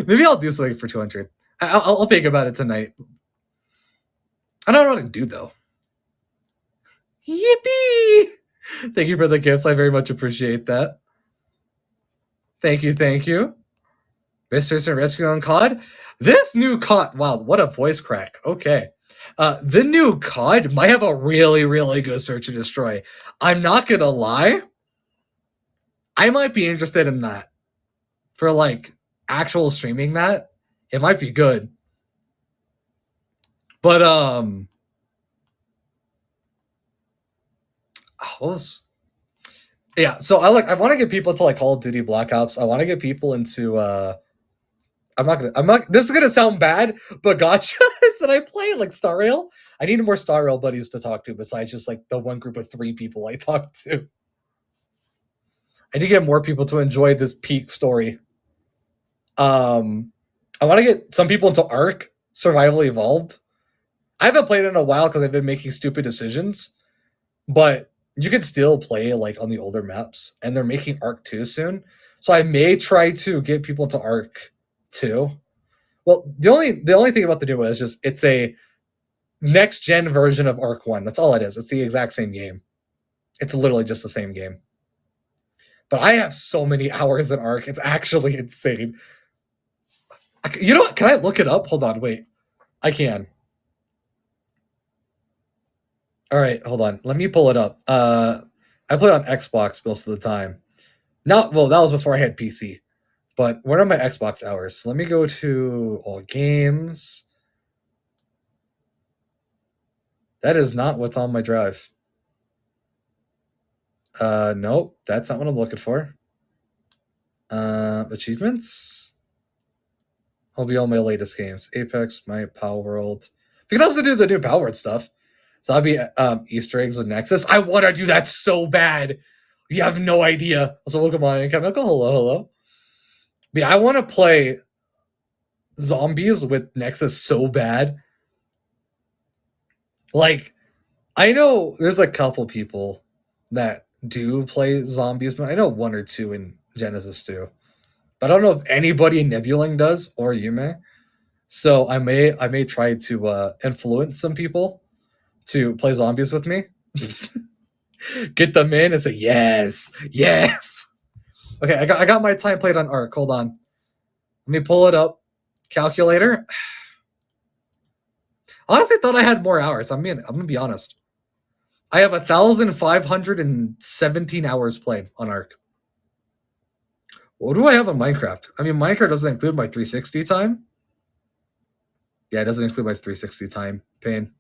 Maybe I'll do something for 200. I'll think about it tonight. I don't know what to do, though. Yippee! Thank you for the gifts. I very much appreciate that. Thank you, thank you. Mr. Rescue on COD. This new COD... Wow, what a voice crack. Okay. The new COD might have a really, really good search and destroy. I'm not going to lie. I might be interested in that. For, like, actual streaming that. It might be good. But, what was... Yeah, so I want to get people into, like, Call of Duty Black Ops. I want to get people into, this is gonna sound bad, but gachas that that I play, like Star Rail. I need more Star Rail buddies to talk to besides just like the one group of 3 people I talk to. I need to get more people to enjoy this peak story. I want to get some people into Ark Survival Evolved. I haven't played it in a while because I've been making stupid decisions, but you can still play like on the older maps, and they're making Ark 2 soon. So I may try to get people into Ark 2. Well, the only thing about the new one is just it's a next gen version of Ark 1. That's all it is. It's the exact same game. It's literally just the same game. But I have so many hours in Ark. It's actually insane. You know what? Can I look it up? Hold on, wait. I can. All right, hold on. Let me pull it up. I play on Xbox most of the time. Well, that was before I had PC. But what are my Xbox hours? So let me go to all games. That is not what's on my drive. Nope, that's not what I'm looking for. Achievements. I'll be all my latest games. Apex, my Power World. We can also do the new Power World stuff. So that'll be Easter eggs with Nexus. I want to do that so bad. You have no idea. Also, Pokemon and Chemical. Hello. But yeah, I want to play zombies with Nexus so bad. Like, I know there's a couple people that do play zombies, but I know 1 or 2 in Genesis too. But I don't know if anybody in Nebulink does or Yume. So I may try to influence some people to play zombies with me. Get them in and say yes. Okay, I got my time played on Ark. Hold on. Let me pull it up. Calculator. Honestly, I thought I had more hours. I'm gonna be honest. I have 1,517 hours played on Ark. What do I have on Minecraft? I mean, Minecraft doesn't include my 360 time. Yeah, it doesn't include my 360 time. Pain.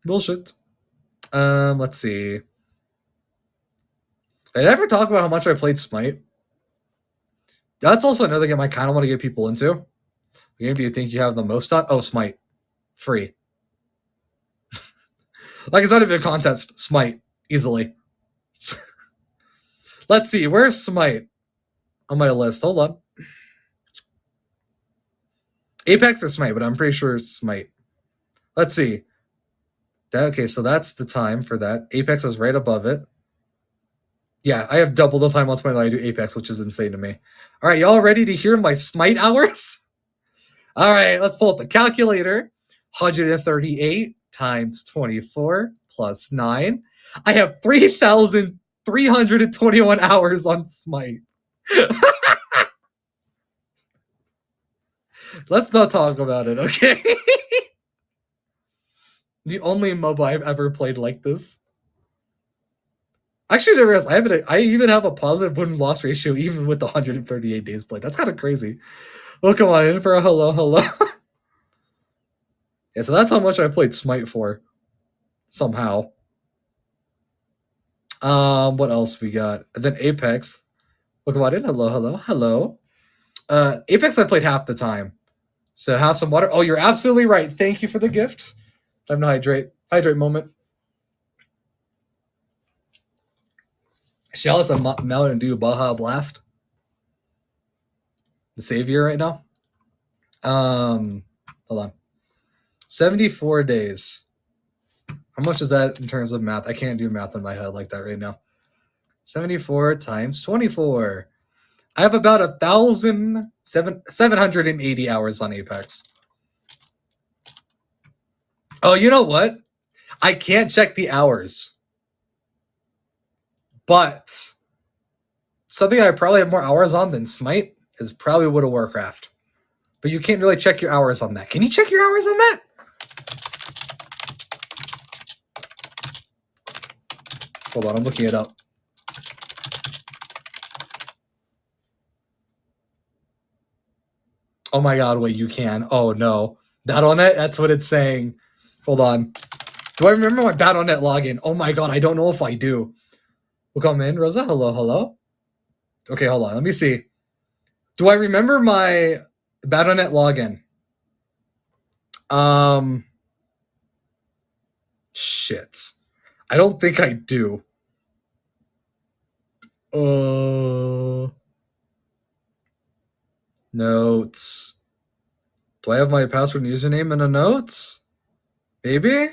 Bullshit. Let's see. Did I ever talk about how much I played Smite? That's also another game I kind of want to get people into. The game do you think you have the most on? Oh, Smite. Free. Like, it's not even a contest. Smite. Easily. Let's see. Where's Smite on my list? Hold on. Apex or Smite, but I'm pretty sure it's Smite. Let's see. Okay, so that's the time for that. Apex is right above it. Yeah, I have double the time on Smite than I do Apex, which is insane to me. All right, y'all ready to hear my Smite hours? All right, let's pull up the calculator. 138 times 24 plus 9. I have 3,321 hours on Smite. Let's not talk about it, okay? The only MOBA I've ever played like this. Actually, there is. I even have a positive win-loss ratio even with the 138 days played. That's kind of crazy. Oh, come on, in for a hello. Yeah, so that's how much I played Smite for. Somehow. What else we got? And then Apex. Look about it. Hello. Apex I played half the time. So have some water. Oh, you're absolutely right. Thank you for the gift. Time to hydrate. Hydrate moment. Silas Ain and do Baja Blast. The savior right now. Hold on. 74 days. How much is that in terms of math? I can't do math in my head like that right now. 74 times 24. I have about 780 hours on Apex. Oh, you know what? I can't check the hours. But something I probably have more hours on than Smite is probably World of Warcraft. But you can't really check your hours on that. Can you check your hours on that? Hold on, I'm looking it up. Oh my god, wait, you can. Oh no. Battle.net, that's what it's saying. Hold on. Do I remember my Battle.net login? Oh my god, I don't know if I do. We'll come in, Rosa. Hello. Okay, hold on. Let me see. Do I remember my Battle.net login. Shit. I don't think I do. Notes. Do I have my password and username in the notes? Maybe?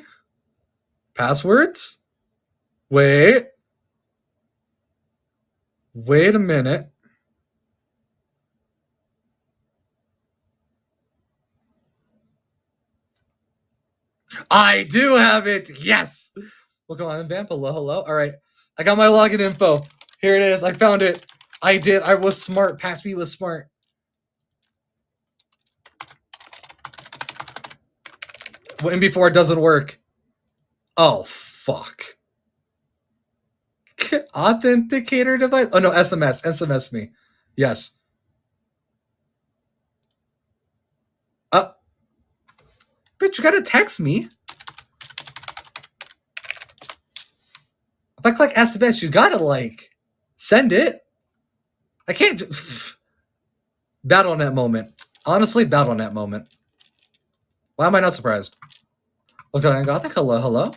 Passwords? Wait. Wait a minute. I do have it. Yes. Welcome on, Vamp. Hello. All right. I got my login info. Here it is. I found it. I did. I was smart. Pass me was smart. And before it doesn't work. Oh, fuck. Authenticator device? Oh, no, SMS. SMS me. Yes. Bitch, you gotta text me. If I click SMS, you gotta, like, send it. I can't Battle.net moment. Honestly, Battle.net moment. Why am I not surprised? Look at Gothic. Hello.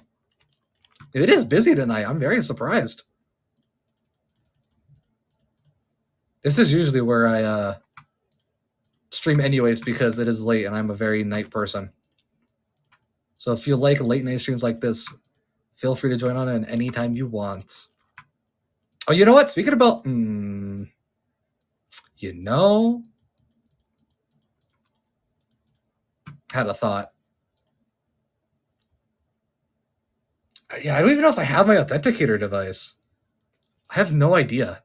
It is busy tonight. I'm very surprised. This is usually where I stream anyways because it is late and I'm a very night person. So if you like late night streams like this, feel free to join on at any time you want. Oh, you know what? Speaking about, had a thought. Yeah, I don't even know if I have my authenticator device. I have no idea.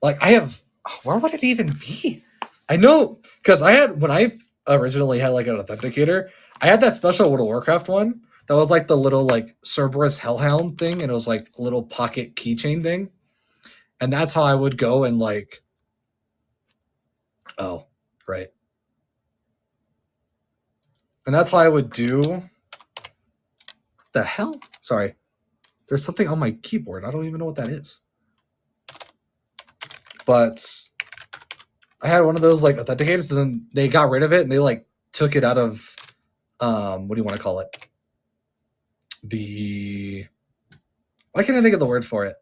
Like, where would it even be? I know, because when I originally had like an authenticator, I had that special World of Warcraft one that was like the little like Cerberus Hellhound thing, and it was like a little pocket keychain thing. And that's how I would go and like, oh, right. And that's how I would do, the hell? Sorry. There's something on my keyboard. I don't even know what that is. But I had one of those like authenticators, and then they got rid of it and they like took it out of, what do you want to call it? Why can't I think of the word for it?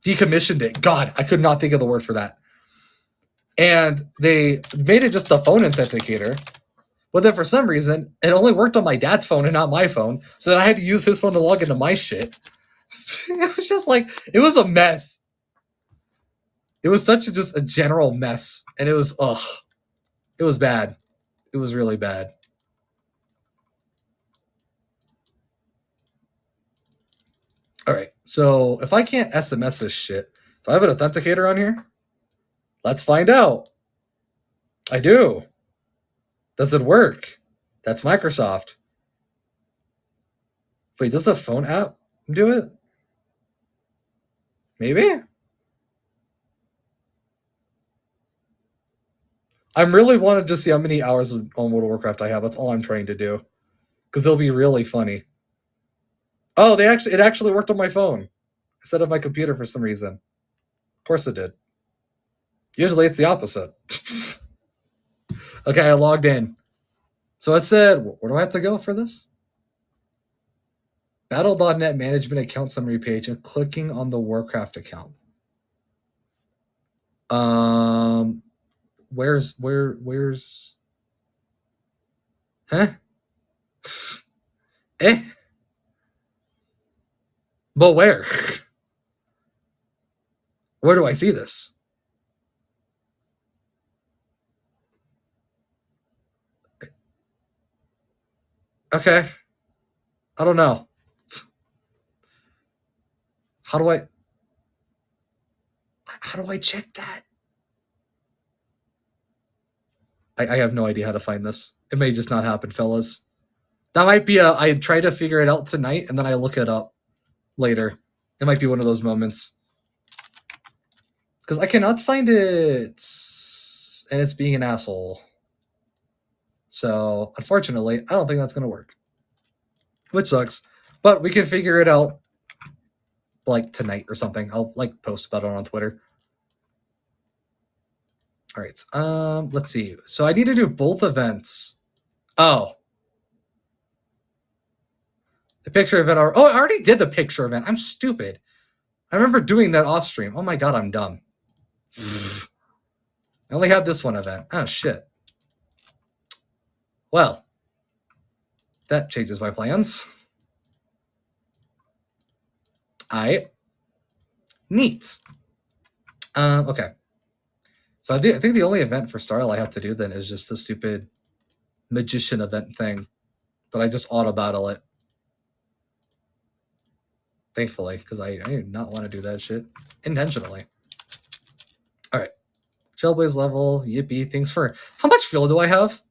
Decommissioned it. God, I could not think of the word for that. And they made it just a phone authenticator. But then for some reason, it only worked on my dad's phone and not my phone. So then I had to use his phone to log into my shit. It was just like, it was a mess. It was just a general mess. And it was, it was bad. It was really bad. All right. So if I can't SMS this shit, do I have an authenticator on here? Let's find out. I do. Does it work? That's Microsoft. Wait, does a phone app do it? Maybe? I really want to just see how many hours on World of Warcraft I have. That's all I'm trying to do. Because it'll be really funny. Oh, it actually worked on my phone instead of my computer for some reason. Of course it did. Usually it's the opposite. Okay, I logged in. So I said, where do I have to go for this? Battle.net management account summary page and clicking on the Warcraft account. Where's huh? But where? Where do I see this? Okay. I don't know. How do I check that? I have no idea how to find this. It may just not happen, fellas. That might be I try to figure it out tonight and then I look it up later. It might be one of those moments. Because I cannot find it. And it's being an asshole. So, unfortunately, I don't think that's going to work. Which sucks. But we can figure it out like tonight or something. I'll like post about it on Twitter. All right. Let's see. So I need to do both events. Oh. The picture event. Oh, I already did the picture event. I'm stupid. I remember doing that off stream. Oh my god, I'm dumb. I only had this one event. Oh shit. Well, that changes my plans. Neat. Okay. So I think the only event for Starl I have to do then is just the stupid magician event thing that I just auto battle it. Thankfully, because I do not want to do that shit intentionally. All right. Trailblaze level, yippee. Thanks for... How much fuel do I have?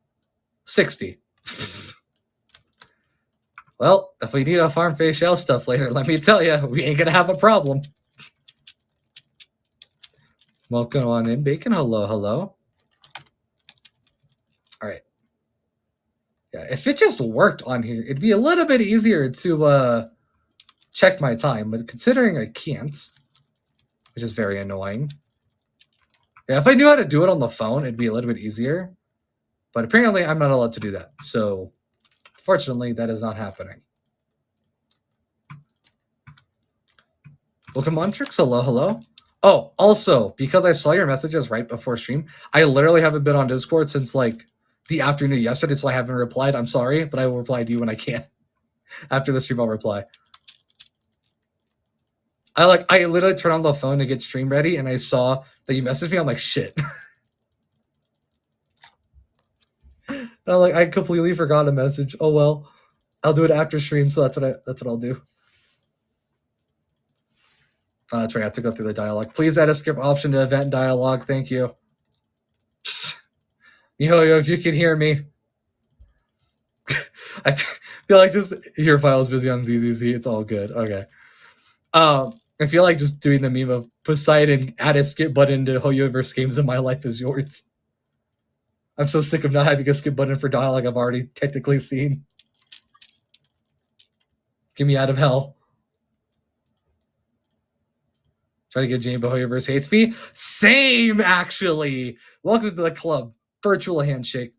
60. Well, if we need a farm face shell stuff later, let me tell you, we ain't going to have a problem. Welcome on in, Bacon. Hello, hello. All right. Yeah, if it just worked on here, it'd be a little bit easier to check my time. But considering I can't, which is very annoying. Yeah, if I knew how to do it on the phone, it'd be a little bit easier. But apparently, I'm not allowed to do that. So, fortunately, that is not happening. Welcome on, Trix. Hello, hello. Oh, also, because I saw your messages right before stream, I literally haven't been on Discord since, like, the afternoon yesterday, so I haven't replied. I'm sorry, but I will reply to you when I can. After the stream, I'll reply. I literally turned on the phone to get stream ready, and I saw that you messaged me. I'm like, shit. And I'm like, I completely forgot a message. Oh well, I'll do it after stream. So that's what I'll do. That's right. I have to go through the dialogue. Please add a skip option to event dialogue. Thank you. Yo, if you can hear me, I feel like just your file's busy on ZZZ. It's all good. Okay. I feel like just doing the meme of Poseidon add a skip button to Hoyoverse games and my life is yours. I'm so sick of not having a skip button for dialogue I've already technically seen. Get me out of hell. Try to get Jane, but Hoyoverse hates me. Same, actually. Welcome to the club. Virtual handshake.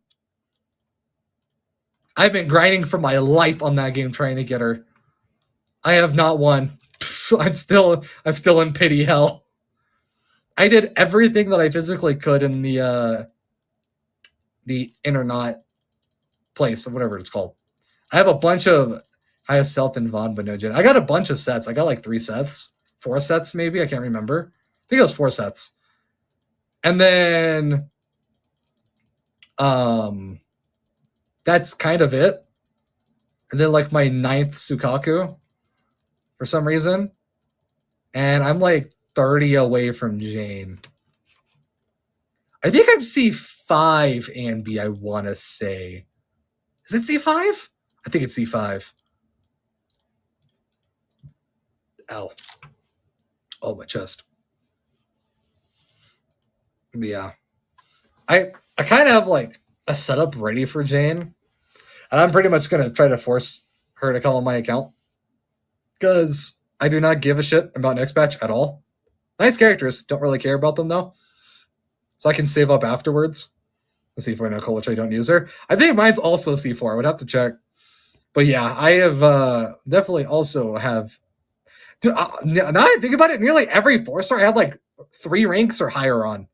I've been grinding for my life on that game trying to get her. I have not won. I'm still in pity hell. I did everything that I physically could in the internet place, or whatever it's called. I have a bunch of... I have Stealth and Vaughn, but no Jen. I got a bunch of sets. I got like 3 sets. 4 sets, maybe? I can't remember. I think it was 4 sets. And then... that's kind of it. And then like my 9th Sukaku for some reason. And I'm like 30 away from Jane. I think I'm C5 and B, I want to say. Is it C5? I think it's C5. Ow. Oh, my chest. But yeah. I kind of have like a setup ready for Jane. And I'm pretty much going to try to force her to come on my account. Because I do not give a shit about next batch at all. Nice characters. Don't really care about them, though. So I can save up afterwards. The C4 Nicole, which I don't use her. I think mine's also C4. I would have to check. But yeah, I have definitely also have... Dude, now that I think about it, nearly every 4-star I had like 3 ranks or higher on.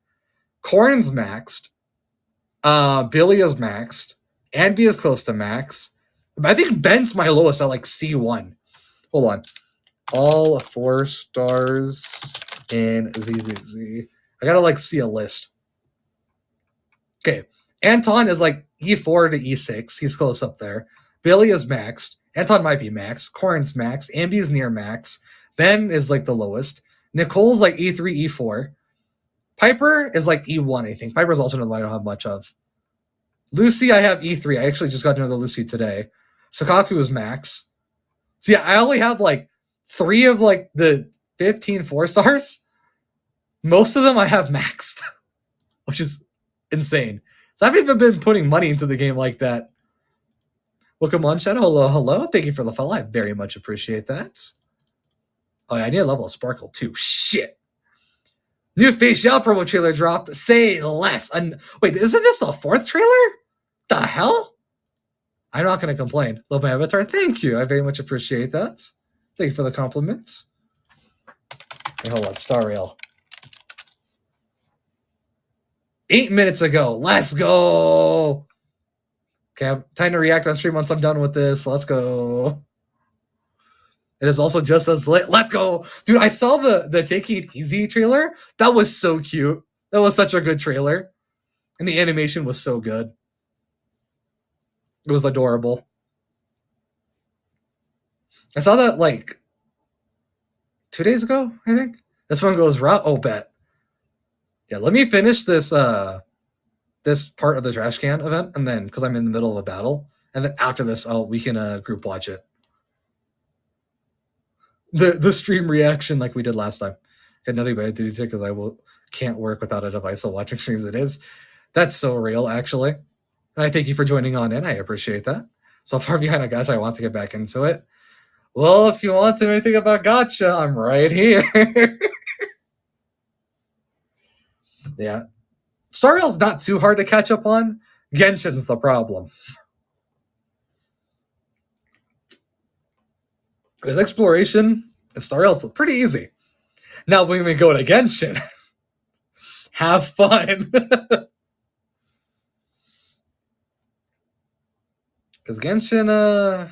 Corn's maxed. Billy is maxed. Anby is close to max. I think Ben's my lowest at like C1. Hold on. All 4 stars in ZZZ. I gotta like see a list. Okay. Anton is like E4 to E6. He's close up there. Billy is maxed. Anton might be maxed. Corn's maxed. Ambi is near max. Ben is like the lowest. Nicole's like E3, E4. Piper is like E1, I think. Piper's also another one I don't have much of. Lucy, I have E3. I actually just got another Lucy today. Sukaku is max. So yeah, I only have like 3 of like the 15 4-stars. Most of them I have maxed, which is insane. So I haven't even been putting money into the game like that. Welcome on, Shadow. Hello, hello. Thank you for the follow. I very much appreciate that. Oh, yeah, I need a level of Sparkle too. Shit. New facial promo trailer dropped. Say less. Wait, isn't this the 4th trailer? The hell? I'm not going to complain. Love my avatar. Thank you. I very much appreciate that. Thank you for the compliments. Hey, hold on. Star Rail. 8 minutes ago. Let's go. Okay, time to react on stream once I'm done with this. Let's go. It is also just as lit. Let's go. Dude, I saw the Taking It Easy trailer. That was so cute. That was such a good trailer. And the animation was so good. It was adorable. I saw that like 2 days ago, I think. This one goes right. Oh, bet. Yeah, let me finish this this part of the trash can event, and then because I'm in the middle of a battle, and then after this, we can group watch it. The stream reaction like we did last time. Had nothing but to do because can't work without a device while watching streams. That's so real, actually. And I thank you for joining on in. I appreciate that. So far behind on Gacha, I want to get back into it. Well, if you want to know anything about Gacha, I'm right here. Yeah. Star Rail's not too hard to catch up on. Genshin's the problem. With exploration, Star Rail's pretty easy. Now when we go to Genshin, have fun. Because Genshin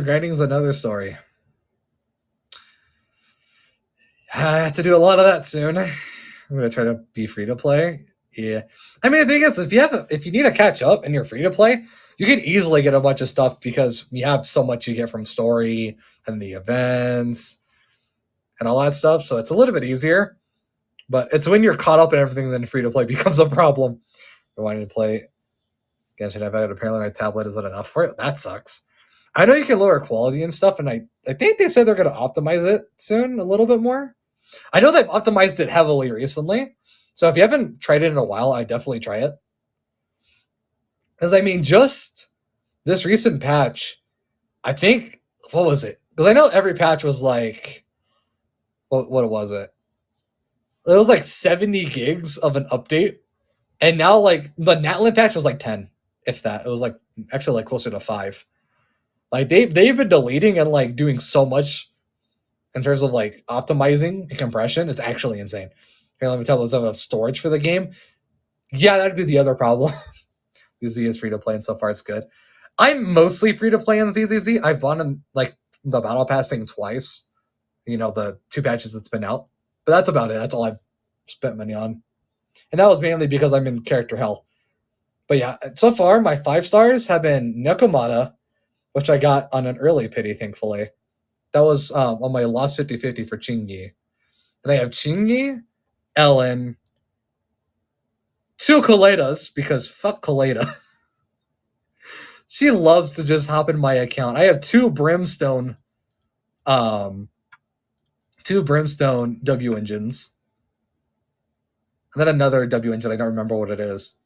grinding is another story. I have to do a lot of that soon. I'm gonna try to be free to play. Yeah, I mean the thing is, if you need to catch up and you're free to play, you can easily get a bunch of stuff because you have so much you get from story and the events and all that stuff. So it's a little bit easier. But it's when you're caught up in everything then free to play becomes a problem. I wanted to play Genshin Impact. Apparently my tablet isn't enough for it. That sucks. I know you can lower quality and stuff, and I think they said they're going to optimize it soon a little bit more. I know they've optimized it heavily recently. So if you haven't tried it in a while, I definitely try it. Because, I mean, just this recent patch, I think, what was it? Because I know every patch was like, what was it? It was like 70 gigs of an update. And now, like, the Natlin patch was like 10, if that. It was like, actually, like, closer to 5. Like, they've been deleting and, like, doing so much in terms of, like, optimizing and compression. It's actually insane. Here, let me tell you, there's enough storage for the game. Yeah, that'd be the other problem. ZZ is free to play, and so far it's good. I'm mostly free to play in ZZZ. I've won, like, the Battle Pass thing twice. You know, the 2 patches that's been out. But that's about it. That's all I've spent money on. And that was mainly because I'm in character hell. But yeah, so far my 5 stars have been Nekomata, which I got on an early pity, thankfully. That was on my lost 50-50 for Chingy. Then I have Chingy, Ellen, 2 Coletas, because fuck Coleta. She loves to just hop in my account. I have 2 Brimstone W engines. And then another W engine, I don't remember what it is.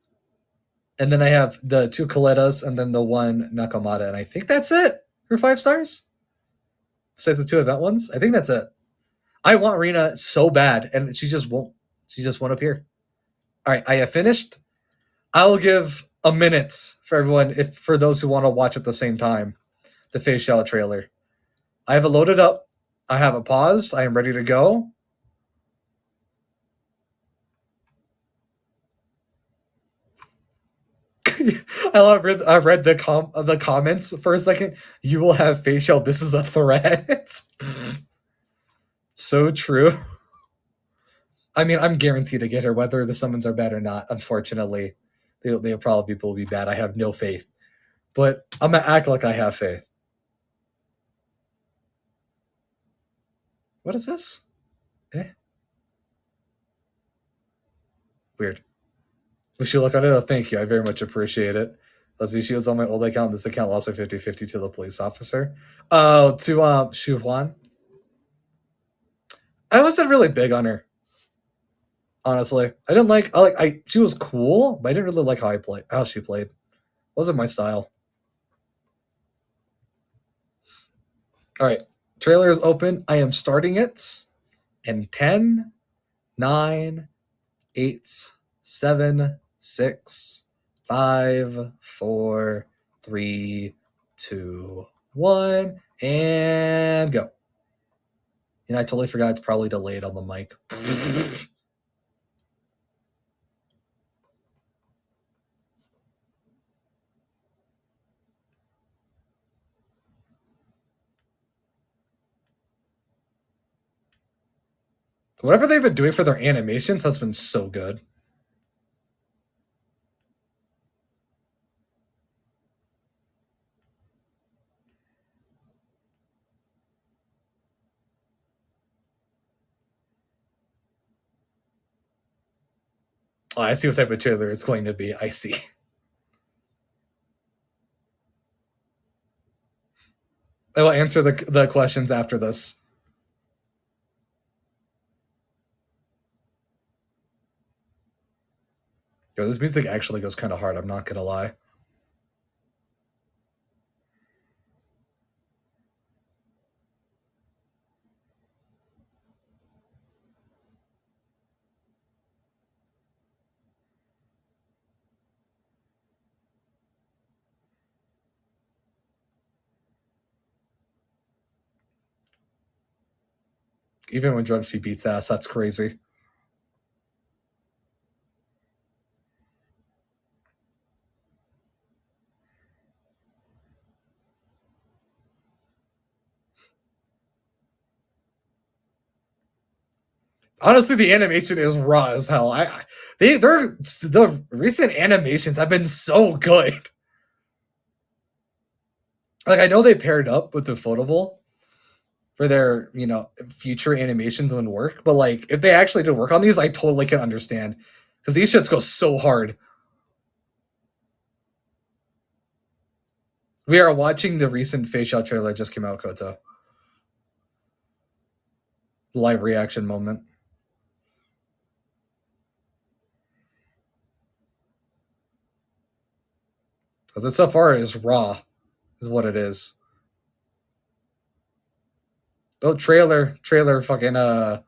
And then I have the 2 Coletas and then the 1 Nakamata. And I think that's it for 5 stars. Besides the 2 event ones. I think that's it. I want Rena so bad, and she just won't appear. All right, I have finished. I'll give a minute for everyone, for those who want to watch at the same time, the Face Shell trailer. I have it loaded up. I have it paused. I am ready to go. I read the comments for a second. You will have facial. This is a threat. So true. I mean, I'm guaranteed to get her, whether the summons are bad or not. Unfortunately, they'll probably will be bad. I have no faith, but I'm gonna act like I have faith. What is this? Weird. Wish you luck on it. Oh, thank you. I very much appreciate it. Let's be, she was on my old account. This account lost my 50-50 to the police officer. Oh, to Shu Huan. I wasn't really big on her. Honestly, I didn't like. She was cool, but I didn't really like how she played. Wasn't my style. All right, trailer is open. I am starting it in 10, 9, 8, 7, 6, 5, 4, 3, 2, 1, and go. And I totally forgot it's probably delayed on the mic. Whatever they've been doing for their animations has been so good. Oh, I see what type of trailer it's going to be. I see. I will answer the questions after this. Yo, this music actually goes kind of hard. I'm not gonna lie. Even when drunk, she beats ass. That's crazy. Honestly, the animation is raw as hell. The recent animations have been so good. Like, I know they paired up with the Ufotable for their, future animations and work, but like, if they actually did work on these, I totally can understand, because these shits go so hard. We are watching the recent Face Shot trailer that just came out, Koto. Live reaction moment. Because it so far is raw, is what it is. Oh, trailer, fucking, the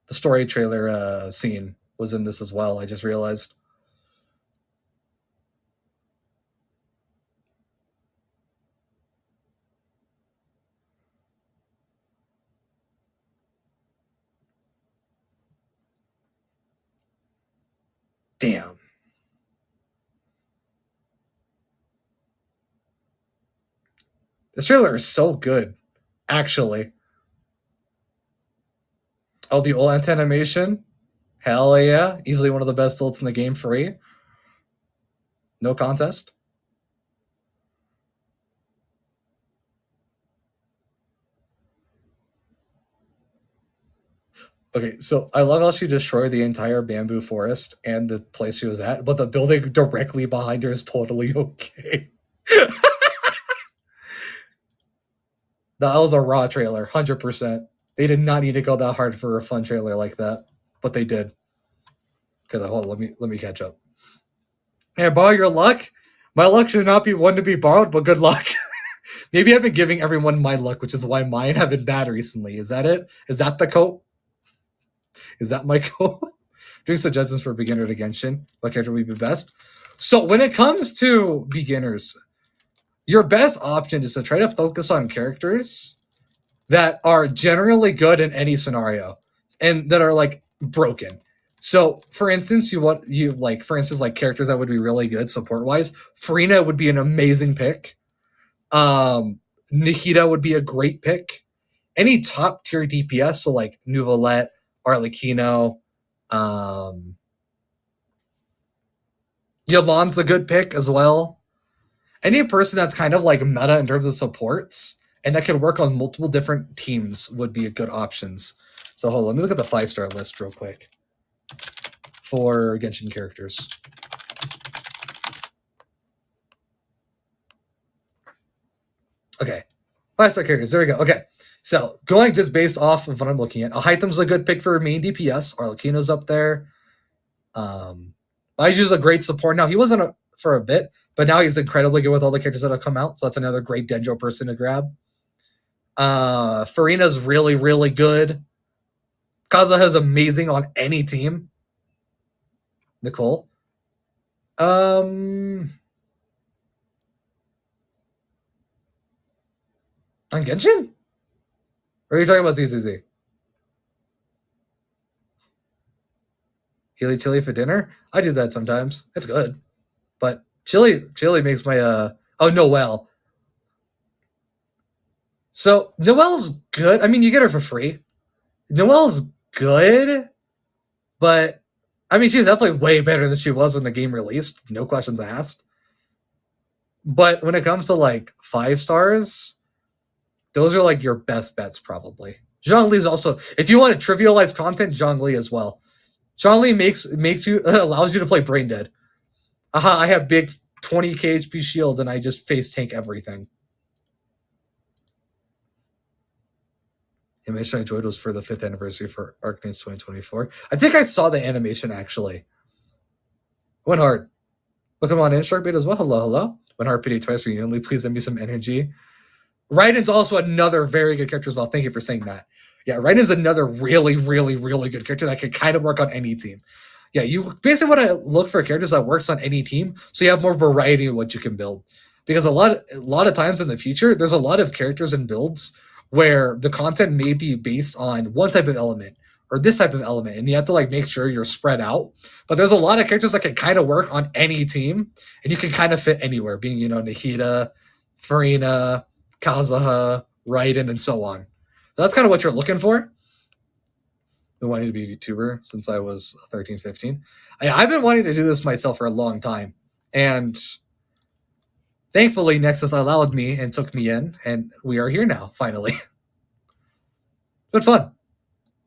story trailer scene was in this as well. I just realized. Damn. This trailer is so good, actually. Oh, the ult animation? Hell yeah. Easily one of the best ults in the game, free. No contest. Okay, so I love how she destroyed the entire bamboo forest and the place she was at, but the building directly behind her is totally okay. That was a raw trailer, 100%. They did not need to go that hard for a fun trailer like that, but they did. Okay, hold on, let me catch up. Hey, borrow your luck? My luck should not be one to be borrowed, but good luck. Maybe I've been giving everyone my luck, which is why mine have been bad recently. Is that it? Is that the cope? Is that my cope? Doing suggestions for beginner to Genshin. What character would be best? So when it comes to beginners, your best option is to try to focus on characters that are generally good in any scenario and that are like broken. So for instance, like characters that would be really good support wise. Farina would be an amazing pick. Nikita would be a great pick. Any top tier DPS, so like Nuvolette, Arlecchino, Yvonne's a good pick as well. Any person that's kind of like meta in terms of supports and that could work on multiple different teams would be a good options. So hold on, let me look at the 5-star list real quick for Genshin characters. Okay, 5-star characters. There we go. Okay, so going just based off of what I'm looking at, Ahaitam's a good pick for main DPS. Arlecchino's up there. Baiju's a great support. Now he wasn't for a bit, but now he's incredibly good with all the characters that have come out. So that's another great Denjo person to grab. Farina's really, really good. Kazuha is amazing on any team. Nicole. On Genshin? Or are you talking about ZZZ? Chili for dinner? I do that sometimes. It's good. But chili makes my Noelle. So Noelle's good. I mean, you get her for free. Noelle's good, but I mean, she's definitely way better than she was when the game released. No questions asked. But when it comes to like 5 stars, those are like your best bets probably. Zhongli's also, if you want to trivialize content, Zhongli as well. Zhongli makes you allows you to play brain dead. I have big 20k HP shield and I just face tank everything. Animation I enjoyed was for the 5th anniversary for Arcanane's 2024. I think I saw the animation actually. Went hard. Welcome on in, Shark Bait as well. Hello. Went hard pity twice for you only. Please send me some energy. Raiden's also another very good character as well. Thank you for saying that. Yeah, Raiden's another really, really, really good character that can kind of work on any team. Yeah, you basically want to look for characters that works on any team, so you have more variety in what you can build. Because a lot of times in the future, there's a lot of characters and builds where the content may be based on one type of element or this type of element, and you have to like make sure you're spread out. But there's a lot of characters that can kind of work on any team, and you can kind of fit anywhere, being Nahida, Farina, Kazuha, Raiden, and so on. So that's kind of what you're looking for. Been wanting to be a Vtuber since I was 13, 15. I've been wanting to do this myself for a long time. And thankfully, Nexas allowed me and took me in, and we are here now, finally. But fun.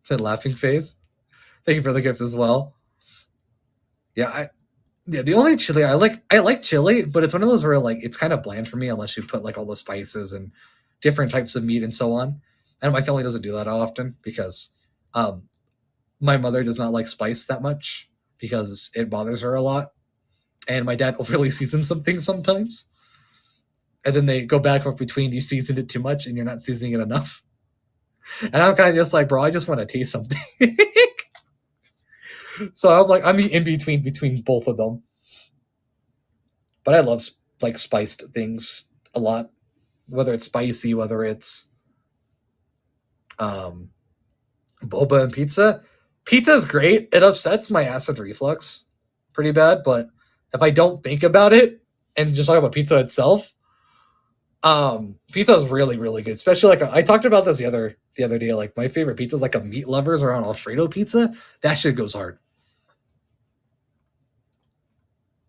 Said laughing phase. Thank you for the gift as well. Yeah, the only chili I like chili, but it's one of those where like it's kind of bland for me unless you put like all the spices and different types of meat and so on. And my family doesn't do that often because my mother does not like spice that much because it bothers her a lot. And my dad overly seasons some things sometimes. And then they go back and forth between you seasoned it too much and you're not seasoning it enough. And I'm kind of just like, bro, I just want to taste something. So I'm like, I'm in between both of them. But I love like spiced things a lot. Whether it's spicy, whether it's boba and pizza. Pizza's great. It upsets my acid reflux pretty bad, but if I don't think about it and just talk about pizza itself, pizza is really, really good. Especially like I talked about this the other day. Like my favorite pizza is like a meat lovers or an Alfredo pizza. That shit goes hard.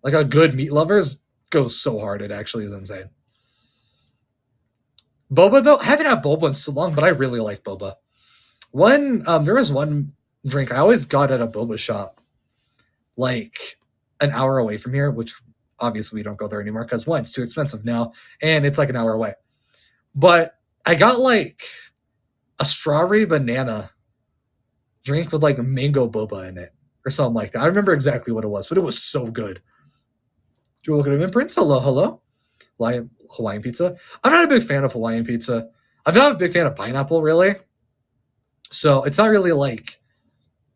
Like a good meat lovers goes so hard. It actually is insane. Boba though, I haven't had boba in so long, but I really like boba. There was one drink I always got at a boba shop, like an hour away from here, which obviously we don't go there anymore because one, it's too expensive now, and it's like an hour away. But I got like a strawberry banana drink with like mango boba in it or something like that. I remember exactly what it was, but it was so good. Do you look at him, Prince? Hello. Hawaiian pizza. I'm not a big fan of Hawaiian pizza. I'm not a big fan of pineapple, really. So it's not really like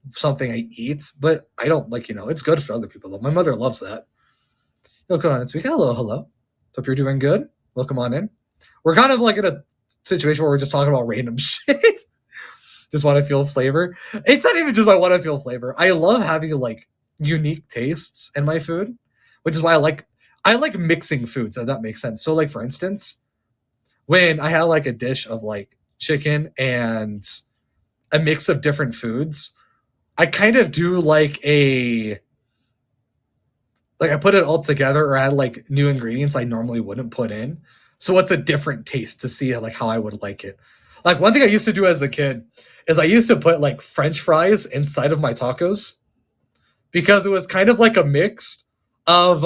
something I eat, but I don't like, it's good for other people though. My mother loves that. Come on, it's week. Hello. Hope you're doing good. Welcome on in. We're kind of like in a situation where we're just talking about random shit. Just want to feel flavor. It's not even just I want to feel flavor. I love having like unique tastes in my food, which is why I like mixing foods, if that makes sense. So like for instance, when I had like a dish of like chicken and a mix of different foods, I kind of do like I put it all together or add like new ingredients I normally wouldn't put in. So it's a different taste to see like how I would like it. Like one thing I used to do as a kid is I used to put like French fries inside of my tacos because it was kind of like a mix of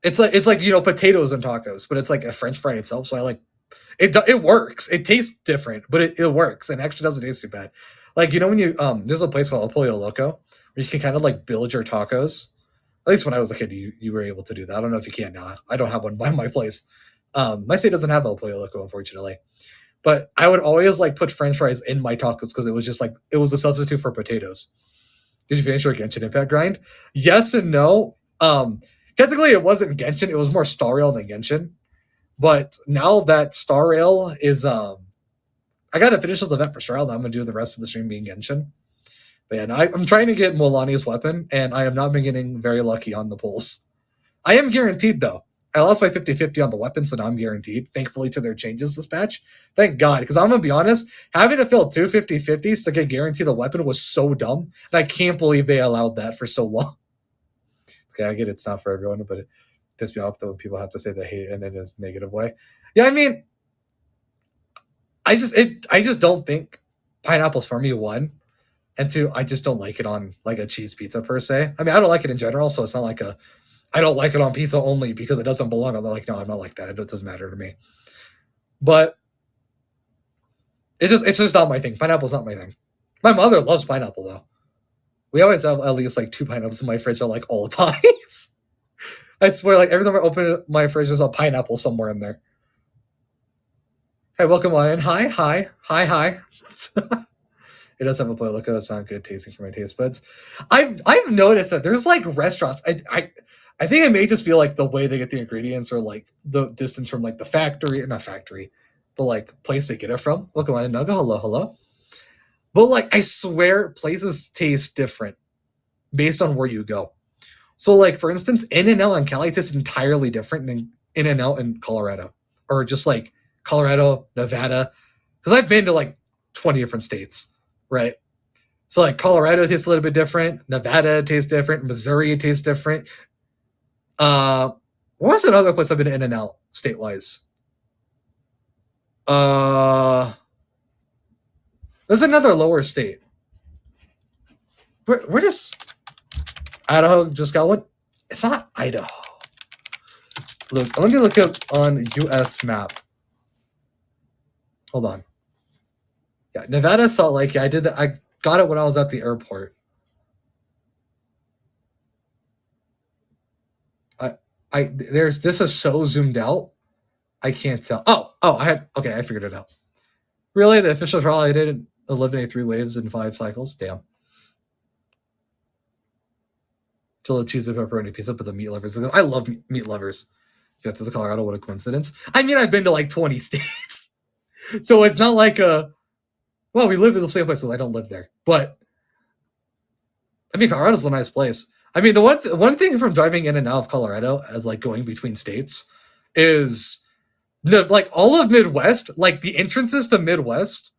it's like potatoes and tacos, but it's like a French fry itself. So I like it works. It tastes different, but it works and actually doesn't taste too bad. Like when you there's a place called El Pollo Loco where you can kind of like build your tacos. At least when I was a kid, you were able to do that. I don't know if you can now. I don't have one by my place. My state doesn't have El Pollo Loco, unfortunately. But I would always like put French fries in my tacos because it was just like it was a substitute for potatoes. Did you finish your Genshin Impact grind? Yes and no. Technically, it wasn't Genshin; it was more Star Rail than Genshin. But now that Star Rail is, I gotta finish this event for Star Rail. Now I'm gonna do the rest of the stream being Genshin. But yeah, no, I'm trying to get Molani's weapon, and I have not been getting very lucky on the pulls. I am guaranteed though. I lost my 50-50 on the weapon, so now I'm guaranteed. Thankfully to their changes this patch. Thank God, because I'm gonna be honest, having to fill two 50-50s to get guaranteed the weapon was so dumb, and I can't believe they allowed that for so long. Okay, I get it's not for everyone, but it pisses me off though when people have to say they hate it in a negative way. Yeah, I mean, I just don't think pineapple's for me, one. And two, I just don't like it on like a cheese pizza per se. I mean, I don't like it in general, so it's not like I don't like it on pizza only because it doesn't belong on. They're like, no, I'm not like that. It doesn't matter to me. But it's just not my thing. Pineapple's not my thing. My mother loves pineapple though. We always have at least like 2 pineapples in my fridge at like all times. I swear, like every time I open my fridge, there's a pineapple somewhere in there. Hey, welcome on in. Hi. It does have a boil. Look, it's not good tasting for my taste buds. I've noticed that there's like restaurants. I think it may just be like the way they get the ingredients or like the distance from like the factory, not factory, but like place they get it from. Welcome on in, Nugga. Hello. But like I swear places taste different based on where you go. So like for instance, In-N-Out in Cali tastes entirely different than In-N-Out in Colorado. Or just like Colorado, Nevada. Because I've been to like 20 different states, right? So like Colorado tastes a little bit different, Nevada tastes different, Missouri tastes different. What was another place I've been in and out state-wise? There's another lower state. Where does Idaho just got one? It's not Idaho. Look, let me look up on US map. Hold on. Yeah, Nevada, Salt Lake. Yeah, I did that. I got it when I was at the airport. This is so zoomed out. I can't tell. I figured it out. Really? The official trial I did eliminate 3 waves in 5 cycles? Damn. Still cheese and pepperoni pizza, but the meat lovers. I love meat lovers. If that's a Colorado, what a coincidence. I mean, I've been to like 20 states. So it's not like well, we live in the same place, so I don't live there. But I mean, Colorado's a nice place. I mean, the one thing from driving in and out of Colorado as like going between states is like all of Midwest, like the entrances to Midwest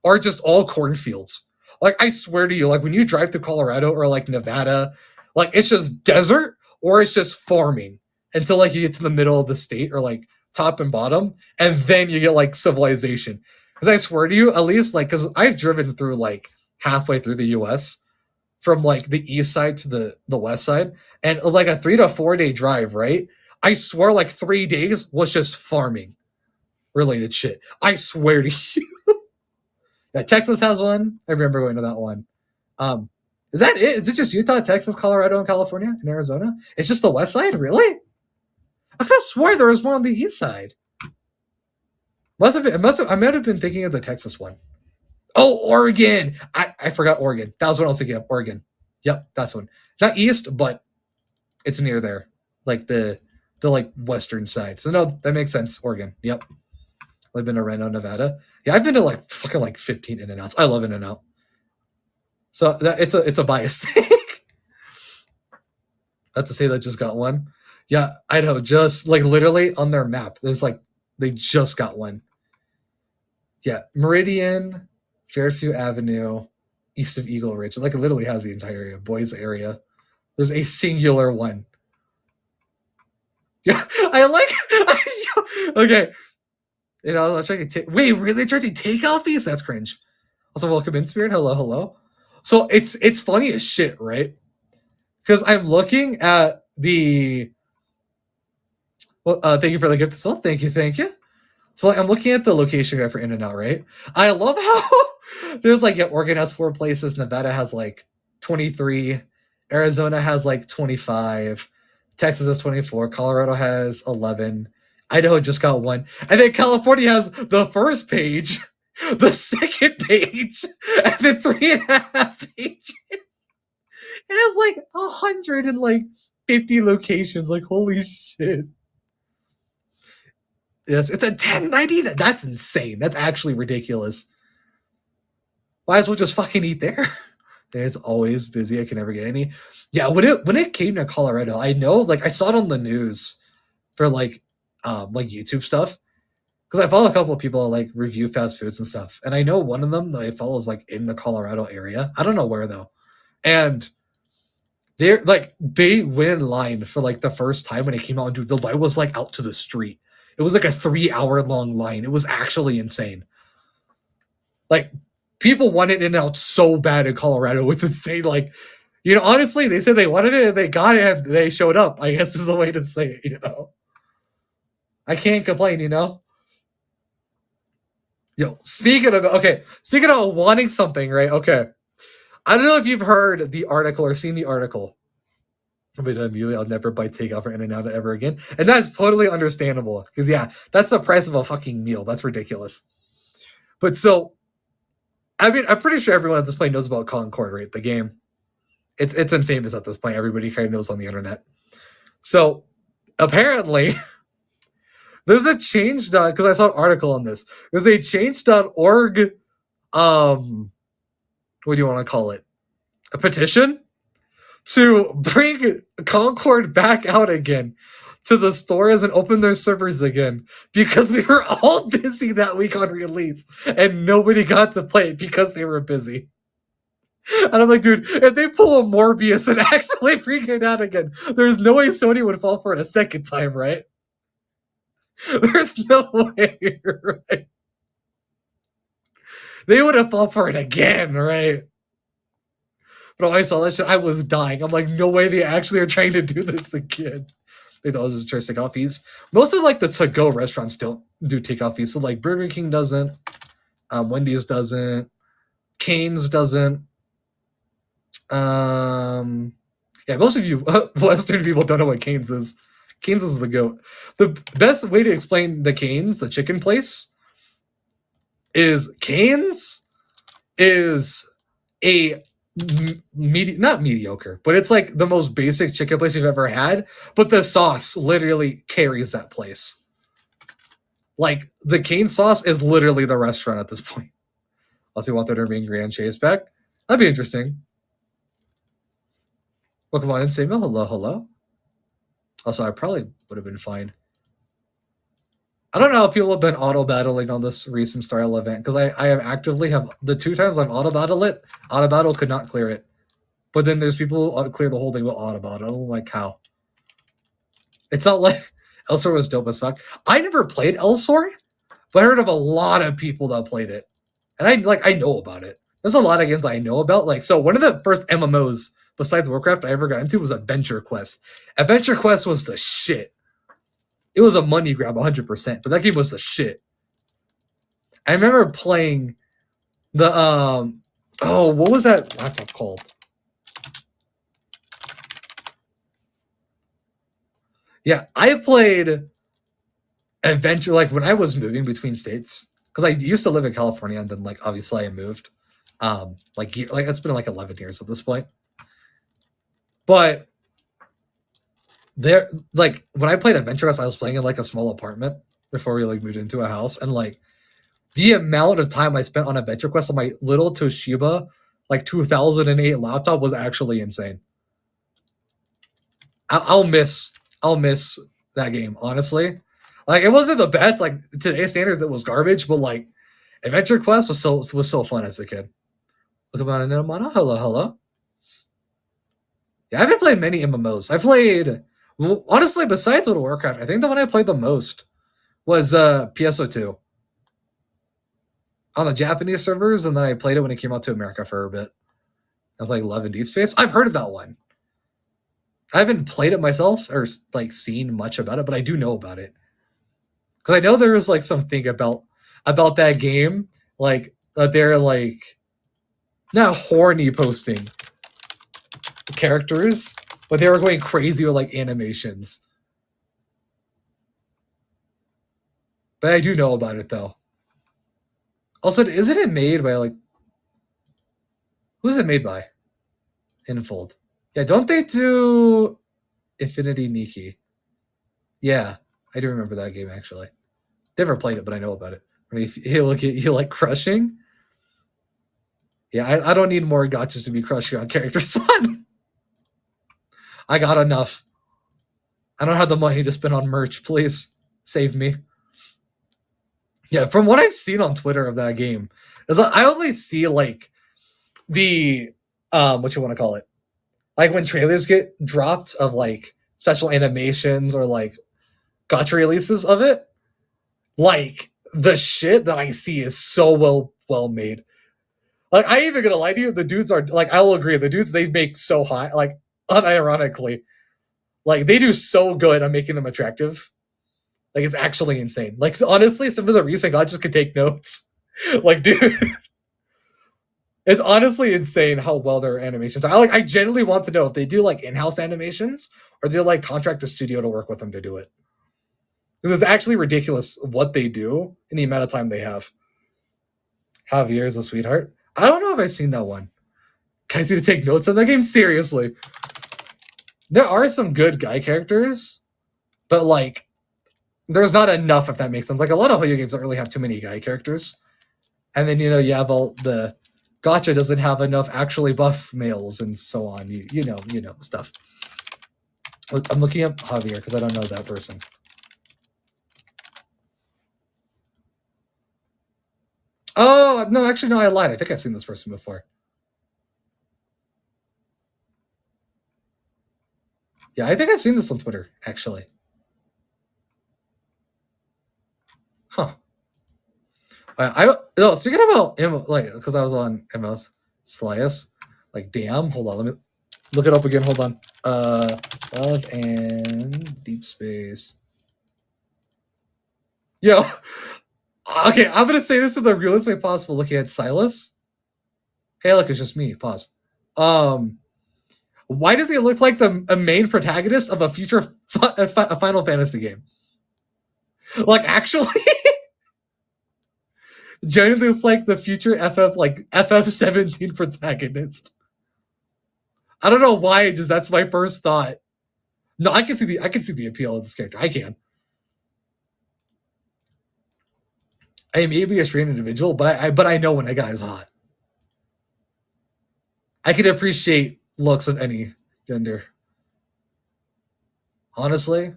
are just all cornfields. Like I swear to you, like when you drive through Colorado or like Nevada, like it's just desert or it's just farming until like you get to the middle of the state or like top and bottom, and then you get like civilization. Because I swear to you, at least like because I've driven through like halfway through the U.S. from like the east side to the west side, and like a 3 to 4 day drive, right? I swear, like 3 days was just farming related shit. I swear to you. Yeah, Texas has one. I remember going to that one. Is that it? Is it just Utah, Texas, Colorado, and California, and Arizona? It's just the west side, really? I could have swore there was more on the east side. I might have been thinking of the Texas one. Oh, Oregon. I forgot Oregon. That was what I was thinking of. Oregon. Yep, that's one. Not east, but it's near there. Like the like western side. So no, that makes sense. Oregon. Yep. I've been to Reno, Nevada. Yeah, I've been to like fucking like 15 In-N-Outs. I love In-N-Out. So it's a biased thing. Not to say that just got one. Yeah, Idaho just like literally on their map. There's like they just got one. Yeah, Meridian, Fairview Avenue, east of Eagle Ridge. Like it literally has the entire area, Boys area. There's a singular one. Yeah, I like. Okay, you know, I'm trying to take. Wait, really? Charging takeoff fees? That's cringe. Also, welcome in, Spirit. Hello. So it's funny as shit, right? Because I'm looking at the. Well, thank you for the gift as well. Thank you. So like I'm looking at the location guide for In-N-Out, right? I love how there's like Oregon has 4 places, Nevada has like 23, Arizona has like 25, Texas has 24, Colorado has 11, Idaho just got one. And then California has the first page, the second page, and then 3.5 pages. It has like 150 locations. Like, holy shit. Yes, it's a 1090. That's insane. That's actually ridiculous. Might as well just fucking eat there. It's always busy. I can never get any. Yeah, when it came to Colorado, I know, like, I saw it on the news for like YouTube stuff, because I follow a couple of people that like review fast foods and stuff, and I know one of them that I follow is like in the Colorado area. I don't know where though, and they went in line for like the first time when it came out, and dude, the line was like out to the street. It was like a 3-hour long line. It was actually insane. Like, people wanted it out so bad in Colorado. It's insane. Like, you know, honestly, they said they wanted it and they got it and they showed up, I guess is a way to say it, you know? I can't complain, you know? Yo, speaking of wanting something, right? Okay. I don't know if you've heard the article or seen the article. But immediately, I'll never buy takeout for In-N-Out ever again. And that's totally understandable. Because, yeah, that's the price of a fucking meal. That's ridiculous. But so, I mean, I'm pretty sure everyone at this point knows about Concord, right? The game. It's infamous at this point. Everybody kind of knows on the internet. So, apparently, there's a change, because I saw an article on this. There's a change.org, what do you want to call it? A petition to bring Concord back out again to the stores and open their servers again, because we were all busy that week on release and nobody got to play it because they were busy. And I'm like, dude, if they pull a Morbius and actually bring it out again, there's no way Sony would fall for it a second time, right? There's no way, right? They would have fallen for it again, right? But when I saw that shit, I was dying. I'm like, no way they actually are trying to do this again. They thought it was just takeoff fees. Most of like the to-go restaurants don't do takeoff fees. So like Burger King doesn't, Wendy's doesn't, Cane's doesn't. Yeah, most of you Western people don't know what Cane's is. Cane's is the goat. The best way to explain the Cane's, the chicken place, is Cane's is a not mediocre, but it's like the most basic chicken place you've ever had, but the sauce literally carries that place. Like, the Cane sauce is literally the restaurant at this point. Unless you want their main Grand Chase back. That'd be interesting. Welcome on in, Samuel. Hello, hello. Also, I probably would have been fine. I don't know how people have been auto-battling on this recent style event, because I have actively the 2 times I've auto-battle could not clear it. But then there's people who clear the whole thing with auto-battle. I'm like, how? It's not like Elsword was dope as fuck. I never played Elsword, but I heard of a lot of people that played it. And I know about it. There's a lot of games that I know about. Like, so one of the first MMOs besides Warcraft I ever got into was Adventure Quest. Adventure Quest was the shit. It was a money grab 100%, but that game was the shit. I remember playing the what was that laptop called? Yeah, I played Adventure, like when I was moving between states, because I used to live in California and then like obviously I moved. Like it's been like 11 years at this point. But there, like when I played Adventure Quest, I was playing in like a small apartment before we like moved into a house, and like the amount of time I spent on Adventure Quest on my little Toshiba like 2008 laptop was actually insane. I'll miss that game, honestly. Like, it wasn't the best, like today's standards, it was garbage, but like Adventure Quest was so fun as a kid. Look about an MMO. Hello. Yeah, I haven't played many MMOs. I played, honestly, besides World of Warcraft, I think the one I played the most was PSO2 on the Japanese servers, and then I played it when it came out to America for a bit. I played Love and Deep Space. I've heard of that one. I haven't played it myself or like seen much about it, but I do know about it. Because I know there was like something about that game, like that they're like not horny posting characters, but they were going crazy with like animations. But I do know about it though. Also, isn't it made by like who's it made by? Infold. Yeah, don't they do Infinity Nikki? Yeah, I do remember that game actually. Never played it, but I know about it. When you look at you like crushing. Yeah, I don't need more gachas to be crushing on character son. I got enough. I don't have the money to spend on merch. Please save me. Yeah, from what I've seen on Twitter of that game, is I only see like the what you want to call it, like when trailers get dropped of like special animations or like gacha releases of it. Like the shit that I see is so well made. Like I ain't even gonna lie to you, the dudes are like I will agree, the dudes they make so high, like unironically, like they do so good on making them attractive. Like it's actually insane. Like honestly, some of the recent gachas could take notes. Like, dude, it's honestly insane how well their animations are. I genuinely want to know if they do like in-house animations or they like contract a studio to work with them to do it. Because it's actually ridiculous what they do and the amount of time they have. Javier is a sweetheart. I don't know if I've seen that one. Guys need to take notes on that game seriously. There are some good guy characters, but like there's not enough if that makes sense. Like a lot of Hoyo games don't really have too many guy characters. And then you have all the Gacha doesn't have enough actually buff males and so on. You know the stuff. I'm looking up Javier because I don't know that person. Oh no, actually no, I lied. I think I've seen this person before. Yeah, I think I've seen this on Twitter actually. Huh. I no, speaking about him, like because I was on MS Silas. Like damn, hold on, let me look it up again. Hold on. Love and Deep Space. Yo, okay, I'm gonna say this in the realest way possible. Looking at Silas. Hey, look, it's just me. Pause. Why does he look like a main protagonist of a future Final Fantasy game? Like, actually, genuinely, it's like the future FF17 protagonist. I don't know why. Just that's my first thought. No, I can see the appeal of this character. I can. I may be a strange individual, but I know when a guy is hot. I can appreciate looks of any gender. Honestly,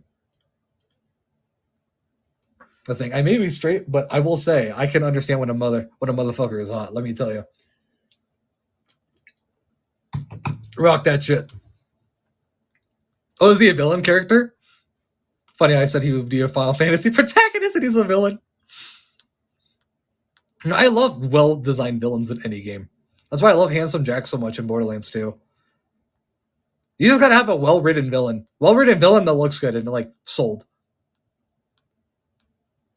that's the thing. I may be straight, but I will say I can understand when a motherfucker is hot. Let me tell you. Rock that shit. Oh, is he a villain character? Funny, I said he would be a Final Fantasy protagonist and he's a villain. I love well-designed villains in any game. That's why I love Handsome Jack so much in Borderlands 2. You just gotta have a well-written villain. Well-written villain that looks good and like sold.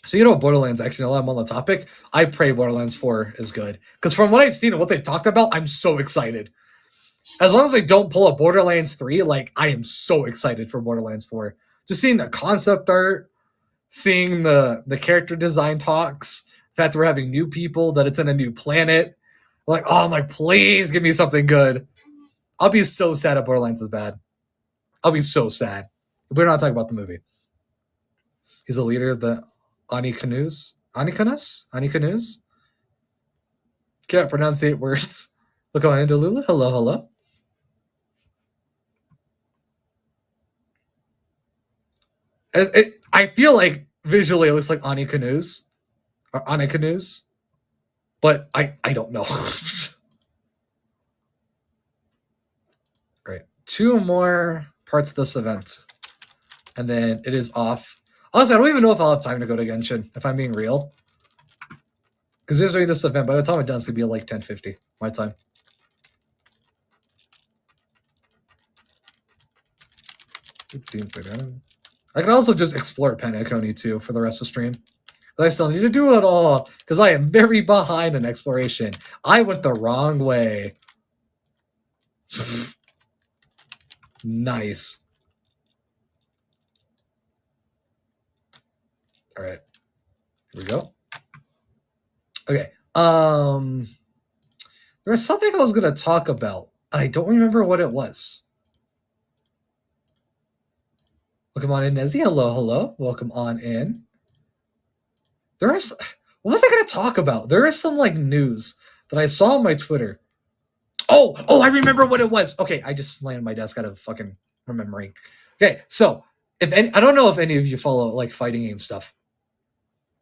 So Borderlands, actually, while I'm on the topic, I pray Borderlands 4 is good. Because from what I've seen and what they've talked about, I'm so excited. As long as they don't pull a Borderlands 3, like, I am so excited for Borderlands 4. Just seeing the concept art, seeing the character design talks, the fact that we're having new people, that it's in a new planet. Like, oh, I'm like, please give me something good. I'll be so sad if Borderlands is bad. I'll be so sad. We're not talking about the movie. He's the leader of the Anikanus? Anikanus? Can't pronounce 8 words. Look on Andalula. Hello, hello. I feel like visually it looks like Anikanus. Or Anikanus. But I don't know. Right. 2 more parts of this event. And then it is off. Honestly, I don't even know if I'll have time to go to Genshin, if I'm being real. Because usually this event, by the time I'm done, it's going to be like 10:50 my time. I can also just explore Penacony too for the rest of the stream. But I still need to do it all because I am very behind in exploration. I went the wrong way. Nice. All right. Here we go. Okay. There was something I was gonna talk about, and I don't remember what it was. Welcome on in, Nezzy. Hello, hello. Welcome on in. What was I gonna talk about? There is some like news that I saw on my Twitter. Oh, I remember what it was. Okay, I just landed my desk out of fucking remembering. Okay, so I don't know if any of you follow like fighting game stuff,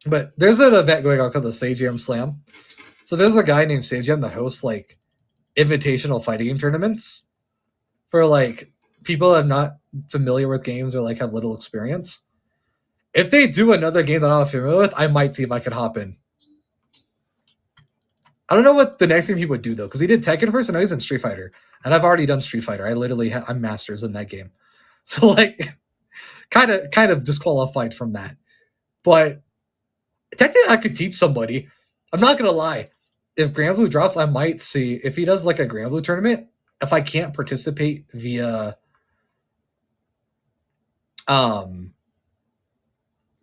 but there's an event going on called the Sajam Slam. So there's a guy named Sajam that hosts like invitational fighting game tournaments for like people that are not familiar with games or like have little experience. If they do another game that I'm not familiar with, I might see if I could hop in. I don't know what the next game he would do though, because he did Tekken first, and now he's in Street Fighter, and I've already done Street Fighter. I'm masters in that game, so like, kind of disqualified from that. But technically, I could teach somebody. I'm not gonna lie. If Granblue drops, I might see if he does like a Granblue tournament. If I can't participate via,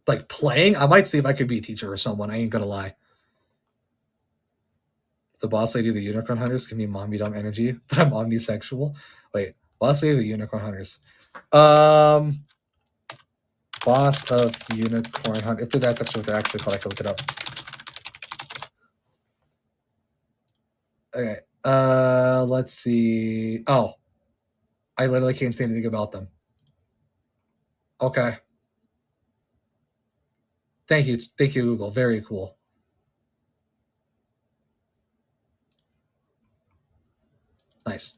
like playing, I might see if I could be a teacher or someone. I ain't gonna lie. The boss lady of the Unicorn Hunters can be mommy dumb energy, but I'm omnisexual. Wait, boss lady of the Unicorn Hunters. Boss of Unicorn Hunters. If that's actually what they're actually called, I can look it up. Okay. Let's see. Oh, I literally can't say anything about them. Okay. Thank you, Google. Very cool. Nice.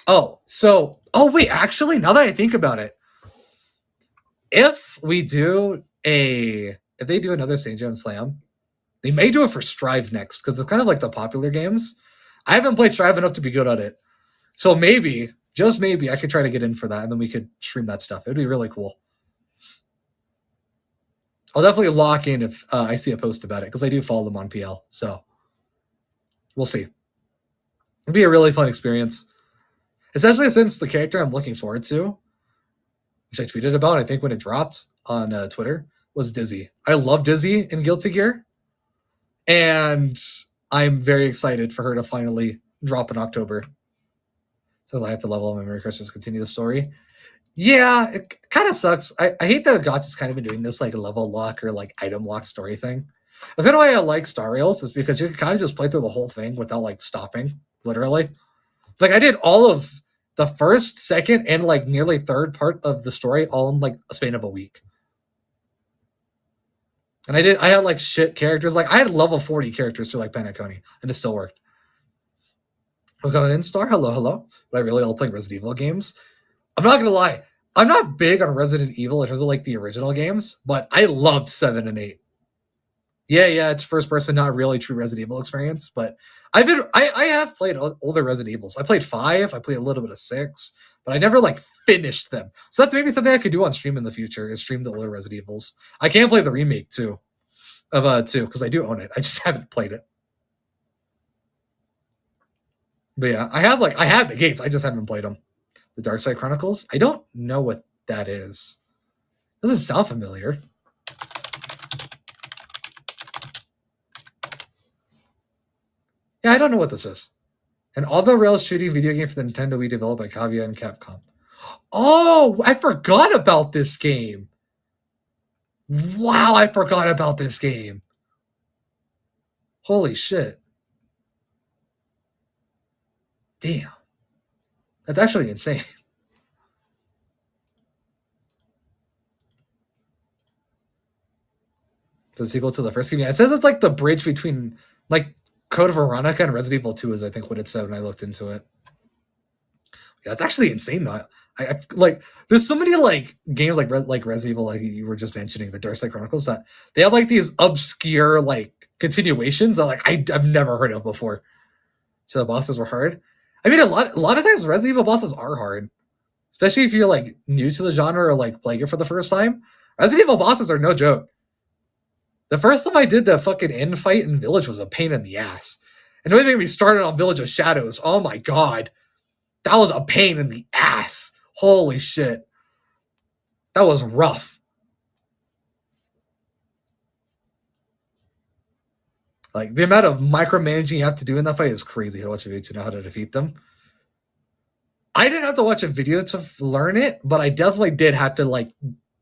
Oh, wait, actually, now that I think about it, if they do another St. John Slam, they may do it for Strive next, because it's kind of like the popular games. I haven't played Strive enough to be good at it. So maybe, just maybe, I could try to get in for that, and then we could stream that stuff. It'd be really cool. I'll definitely lock in if I see a post about it, because I do follow them on PL. So we'll see. It'd be a really fun experience, especially since the character I'm looking forward to, which I tweeted about, I think when it dropped on Twitter, was Dizzy. I love Dizzy in Guilty Gear, and I'm very excited for her to finally drop in October. So I have to level up my Merry Christmas to continue the story. Yeah, it kind of sucks. I hate that Gacha's kind of been doing this like level lock or like item lock story thing. That's kind of why I like Star Rails, is because you can kind of just play through the whole thing without like stopping, literally. Like I did all of the first, second, and like nearly third part of the story all in like a span of a week. And I had like shit characters. Like I had level 40 characters through like Penacony, and it still worked. We've got an Instar. Hello. But I really all play Resident Evil games. I'm not gonna lie, I'm not big on Resident Evil in terms of like the original games, but I loved 7 and 8. Yeah, it's first person, not really true Resident Evil experience, but I have played older Resident Evils. I played 5, I played a little bit of 6, but I never like finished them. So that's maybe something I could do on stream in the future, is stream the older Resident Evils. I can play the remake too, of 2, because I do own it. I just haven't played it. But yeah, I have the games, I just haven't played them. The Dark Side Chronicles? I don't know what that is. Doesn't sound familiar. Yeah, I don't know what this is. An all-the-rails shooting video game for the Nintendo Wii developed by Kavia and Capcom. Oh, I forgot about this game. Wow, I forgot about this game. Holy shit. Damn. That's actually insane. It's a sequel to the first game. Yeah, it says it's like the bridge between like Code Veronica and Resident Evil 2 is I think what it said when I looked into it. Yeah, it's actually insane though. I like there's so many like games like Resident Evil, like you were just mentioning, the Dark Side Chronicles, that they have like these obscure like continuations that like I've never heard of before. So the bosses were hard. I mean, a lot of times Resident Evil bosses are hard, especially if you're like new to the genre or like playing it for the first time. Resident Evil bosses are no joke. The first time I did the fucking end fight in Village was a pain in the ass. And don't even get me started on Village of Shadows. Oh my god. That was a pain in the ass. Holy shit. That was rough. Like the amount of micromanaging you have to do in that fight is crazy. To watch a video to know how to defeat them. I didn't have to watch a video to learn it, but I definitely did have to like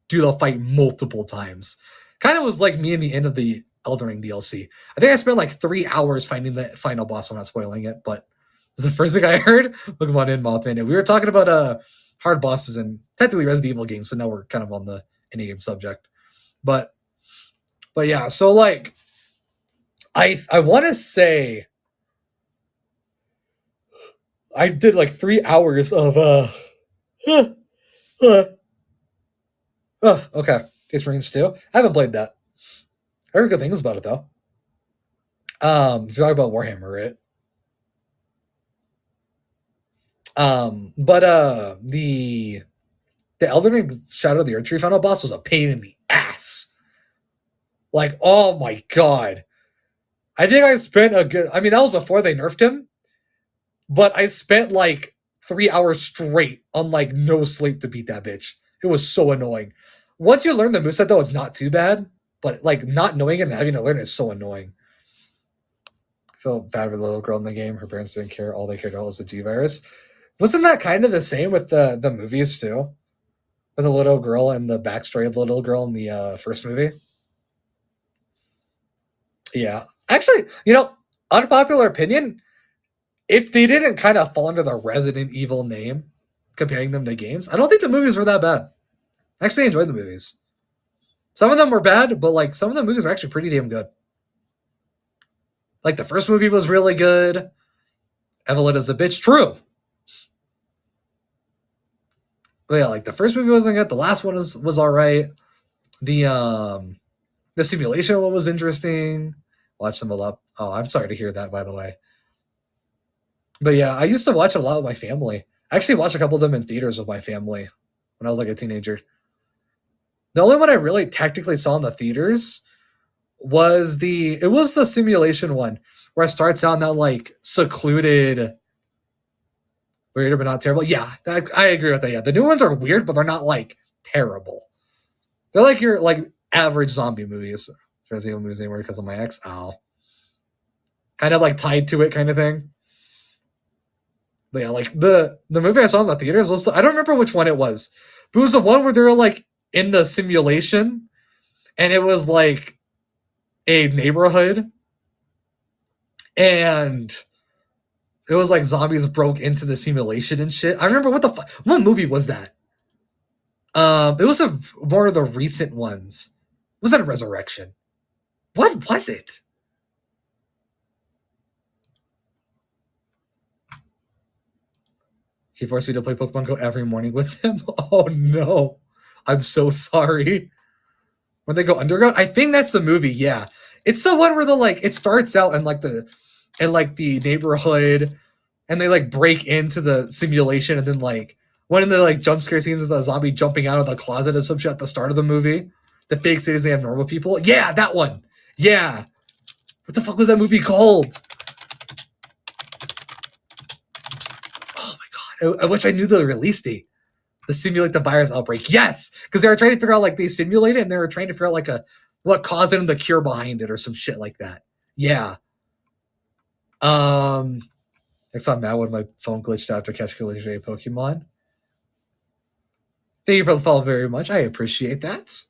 do the fight multiple times. Kind of was like me in the end of the Elden Ring DLC. I think I spent like 3 hours finding the final boss. I'm not spoiling it, but this is the first thing I heard. Pokemon in Mothman. And we were talking about hard bosses and technically Resident Evil games, so now we're kind of on the in-game subject. But yeah, so like I want to say I did like 3 hours of okay. Case Marines 2. I haven't played that. I heard good things about it though. If you talk about Warhammer, right? But the Elden Ring Shadow of the Erdtree final boss was a pain in the ass. Like, oh my god. I think I spent a good, I mean, that was before they nerfed him, but I spent like 3 hours straight on like no sleep to beat that bitch. It was so annoying. Once you learn the moveset though, it's not too bad, but like not knowing it and having to learn it is so annoying. I feel bad for the little girl in the game. Her parents didn't care. All they cared about was the G virus. Wasn't that kind of the same with the movies too? With the little girl and the backstory of the little girl in the first movie? Yeah. Actually, unpopular opinion, if they didn't kind of fall under the Resident Evil name, comparing them to games, I don't think the movies were that bad. I actually enjoyed the movies. Some of them were bad, but like some of the movies were actually pretty damn good. Like the first movie was really good. Evelyn is a bitch. True. But yeah, like the first movie wasn't good. The last one was all right. The simulation one was interesting. Watch them a lot. Oh, I'm sorry to hear that, by the way. But yeah, I used to watch a lot with my family. I actually watched a couple of them in theaters with my family when I was like a teenager. The only one I really technically saw in the theaters was the simulation one where it starts out in that like secluded, weird but not terrible. Yeah, I agree with that. Yeah, the new ones are weird, but they're not like terrible. They're like your like average zombie movies. Resident Evil movies anymore because of my ex. Ow. Kind of like tied to it, kind of thing. But yeah, like the movie I saw in the theaters was, I don't remember which one it was, but it was the one where they're like in the simulation, and it was like a neighborhood, and it was like zombies broke into the simulation and shit. I remember what movie was that? It was one of the recent ones. Was that a Resurrection? What was it? He forced me to play Pokemon Go every morning with him. Oh no. I'm so sorry. When they go underground? I think that's the movie, yeah. It's the one where it starts out in the neighborhood, and they like break into the simulation, and then like one of the like jump scare scenes is a zombie jumping out of the closet or some shit at the start of the movie. The fake cities they have normal people. Yeah, that one. Yeah. What the fuck was that movie called? I wish I knew the release date. The simulate the virus outbreak. Yes, because they were trying to figure out like they simulated it, and they were trying to figure out like what caused it and the cure behind it or some shit like that. Yeah. I saw mad when my phone glitched after catching a legendary Pokemon. Thank you for the follow very much. I appreciate that.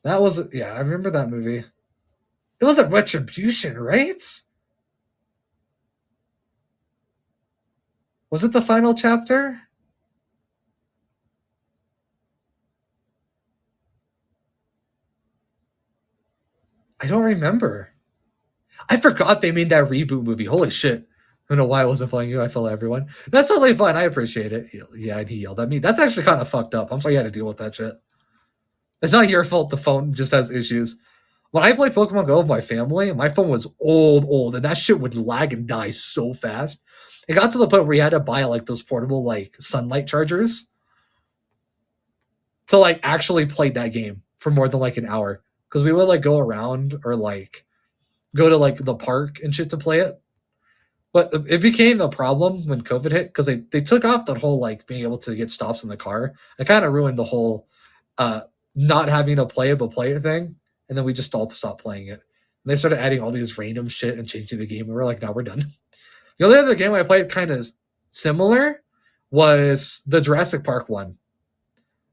That was I remember that movie. It was a Retribution, right? Was it the final chapter? I don't remember. I forgot they made that reboot movie. Holy shit. I don't know why I wasn't following you. I follow everyone. That's totally fine. I appreciate it. Yeah, and he yelled at me. That's actually kind of fucked up. I'm sorry you had to deal with that shit. It's not your fault the phone just has issues. When I played Pokemon Go with my family, my phone was old, and that shit would lag and die so fast. It got to the point where you had to buy like those portable like sunlight chargers to like actually play that game for more than like an hour. Because we would like go around or like go to like the park and shit to play it. But it became a problem when COVID hit because they took off that whole like being able to get stops in the car. It kind of ruined the whole not having to play it but play it thing. and then we just all stopped playing it. And they started adding all these random shit and changing the game. And we were like, now we're done. The only other game I played kind of similar was the Jurassic Park one.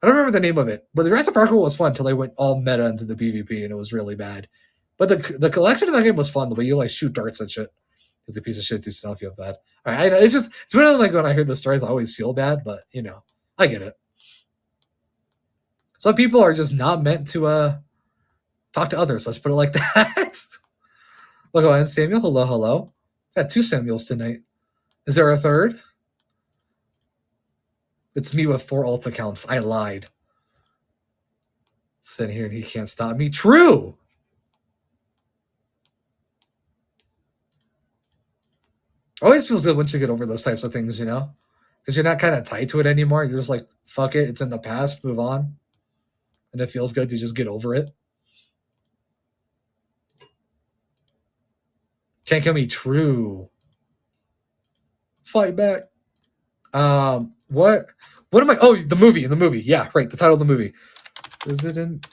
I don't remember the name of it, but the Jurassic Park one was fun until they went all meta into the PvP, and it was really bad. But the collection of that game was fun. The way you like shoot darts and shit is a piece of shit. Do not feel bad. All right, I know it's really like when I hear the stories, I always feel bad, but I get it. Some people are just not meant to talk to others. Let's put it like that. Look on Samuel. Hello, hello. Got 2 Samuels tonight. Is there a third? It's me with 4 alt accounts. I lied. Sitting here and he can't stop me. True. Always feels good once you get over those types of things, because you're not kind of tied to it anymore. You're just like, fuck it. It's in the past. Move on. And it feels good to just get over it. Can't kill me. True. Fight back. What am I? Oh, the movie. Yeah, right. The title of the movie. Resident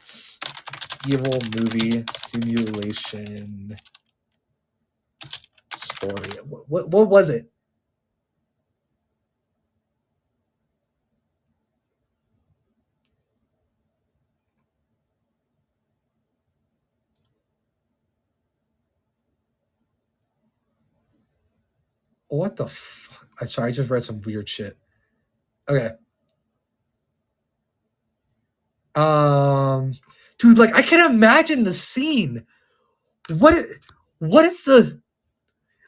Evil movie simulation story. What was it? What the fuck? I'm sorry, I just read some weird shit. Okay. Dude, like I can imagine the scene. What is the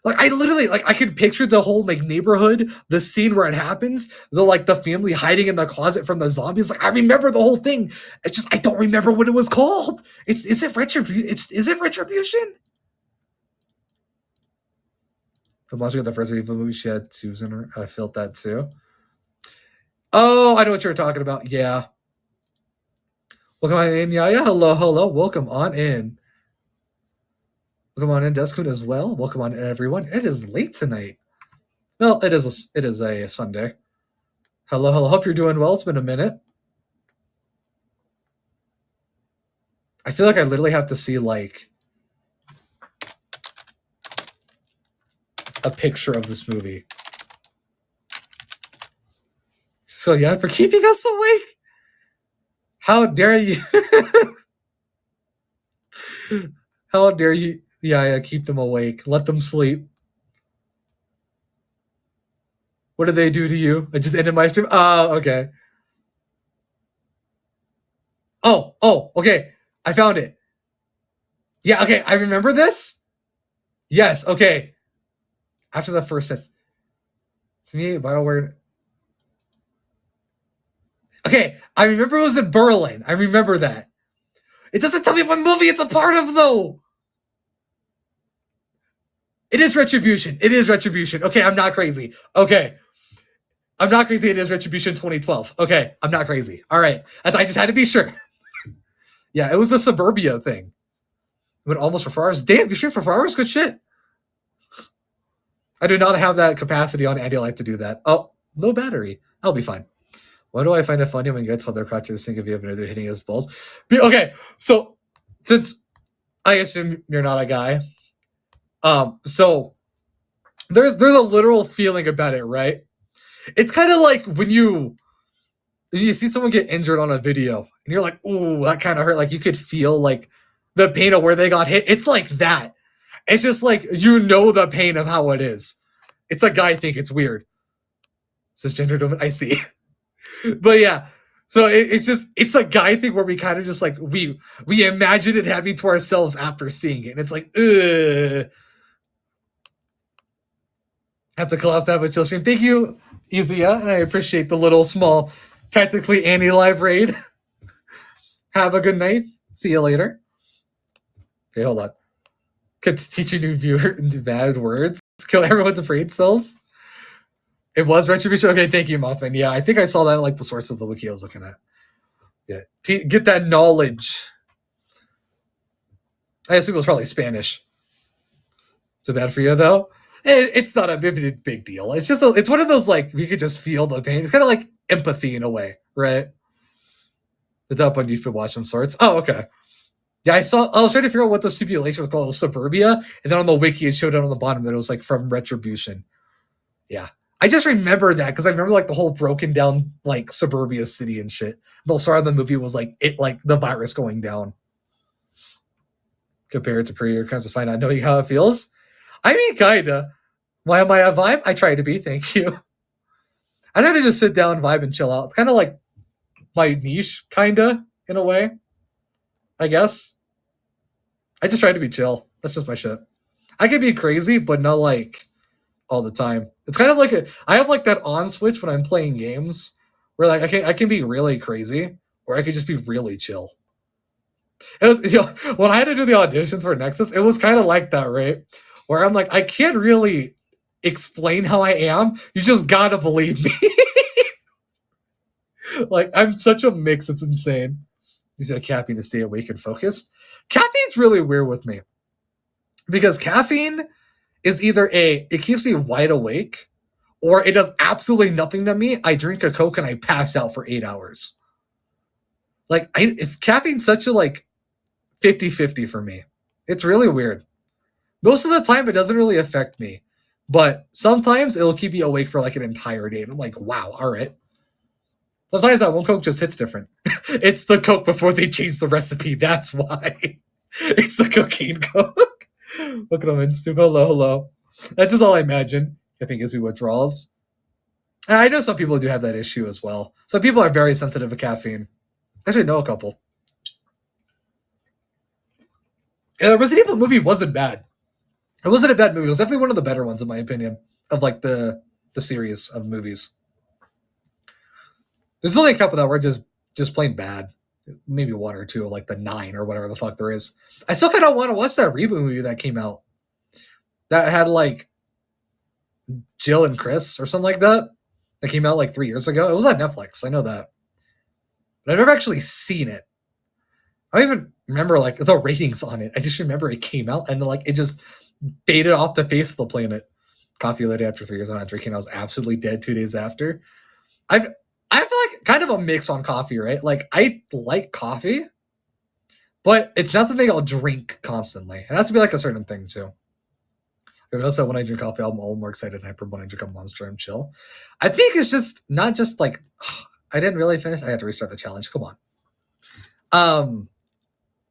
like I literally like I can picture the whole like neighborhood, the scene where it happens, the family hiding in the closet from the zombies. Like I remember the whole thing. It's just I don't remember what it was called. Is it Retribution? Is it Retribution? I'm watching the first Evil movie. She had tubes in her. I felt that too. Oh, I know what you were talking about. Yeah. Welcome on in, Yaya. Hello, hello. Welcome on in. Welcome on in, Deskun as well. Welcome on in, everyone. It is late tonight. Well, it is a Sunday. Hello, hello. Hope you're doing well. It's been a minute. I feel like I literally have to see like a picture of this movie. So yeah, for keeping us awake. How dare you? How dare you? Yeah, keep them awake. Let them sleep. What did they do to you? I just ended my stream. Okay. Oh, okay. I found it. Yeah, okay. I remember this. Yes, okay. After the first set. To me, BioWare. Okay, I remember it was in Berlin. I remember that. It doesn't tell me what movie it's a part of, though. It is Retribution. It is Retribution. Okay, I'm not crazy. Okay. I'm not crazy. It is Retribution 2012. Okay, I'm not crazy. All right. I just had to be sure. Yeah, it was the Suburbia thing. It went almost for 4 hours. Damn, you streamed for 4 hours? Good shit. I do not have that capacity on AniLive to do that. Oh, low battery. I'll be fine. Why do I find it funny when you guys tell their crotches think of you when they're hitting his balls? Okay, so since I assume you're not a guy, so there's a literal feeling about it, right? It's kind of like when you see someone get injured on a video and you're like, ooh, that kind of hurt. Like you could feel like the pain of where they got hit. It's like that. It's just like, the pain of how it is. It's a guy think it's weird. Cisgender domain, I see. But yeah, so it's a guy thing where we kind of just like, we imagine it happening to ourselves after seeing it. And it's like, ugh. Have to collapse that with chill stream. Thank you, Izia, and I appreciate the little small, technically AniLive raid. Have a good night. See you later. Okay, hold on. Could teach a new viewer bad words. Kill everyone's afraid cells. It was Retribution. Okay, thank you, Mothman. Yeah, I think I saw that in like the source of the wiki I was looking at. Yeah, get that knowledge. I assume it was probably Spanish. Too bad for you, though. It's not a big deal. It's just it's one of those like we could just feel the pain. It's kind of like empathy in a way, right? It's up on YouTube to watch some sorts. Oh, okay. Yeah, I was trying to figure out what the simulation was called. It was Suburbia, and then on the wiki it showed it on the bottom that it was like from Retribution. Yeah. I just remember that because I remember like the whole broken down like Suburbia city and shit. The start of the movie was like the virus going down. Compared to pre-year just find out knowing how it feels. I mean, kinda. Why am I a vibe? I try to be, thank you. I try to just sit down, vibe, and chill out. It's kind of like my niche, kinda, in a way. I guess. I just try to be chill. That's just my shit. I can be crazy, but not like all the time. It's kind of like I have like that on switch when I'm playing games where like I can be really crazy or I could just be really chill. It was, when I had to do the auditions for Nexus, it was kind of like that, right? Where I'm like, I can't really explain how I am. You just gotta believe me. Like I'm such a mix, it's insane. You said caffeine to stay awake and focused. Caffeine's really weird with me because caffeine is either it keeps me wide awake or it does absolutely nothing to me. I drink a Coke and I pass out for 8 hours. Like if caffeine's such a like 50-50 for me. It's really weird. Most of the time it doesn't really affect me, but sometimes it'll keep me awake for like an entire day. And I'm like, wow, all right. Sometimes that one Coke just hits different. It's the Coke before they changed the recipe. That's why. It's the cocaine Coke. Look at them in Stu. Hello. That's just all I imagine. I think gives me withdrawals. And I know some people do have that issue as well. Some people are very sensitive to caffeine. I actually know a couple. And the Resident Evil movie wasn't bad. It wasn't a bad movie. It was definitely one of the better ones, in my opinion, of like the series of movies. There's only a couple that were just plain bad. Maybe one or two, like the 9 or whatever the fuck there is. I still kind of want to watch that reboot movie that came out. That had like Jill and Chris or something like that. That came out like 3 years ago. It was on Netflix. I know that. But I've never actually seen it. I don't even remember like the ratings on it. I just remember it came out and like it just faded off the face of the planet. Coffee late after 3 years I'm not drinking. I was absolutely dead 2 days after. I feel like kind of a mix on coffee, right? Like I like coffee, but it's not something I'll drink constantly. It has to be like a certain thing too. I notice that when I drink coffee, I'm all more excited and hyper when I drink a Monster and chill. I think it's just not just like I didn't really finish. I had to restart the challenge. Come on.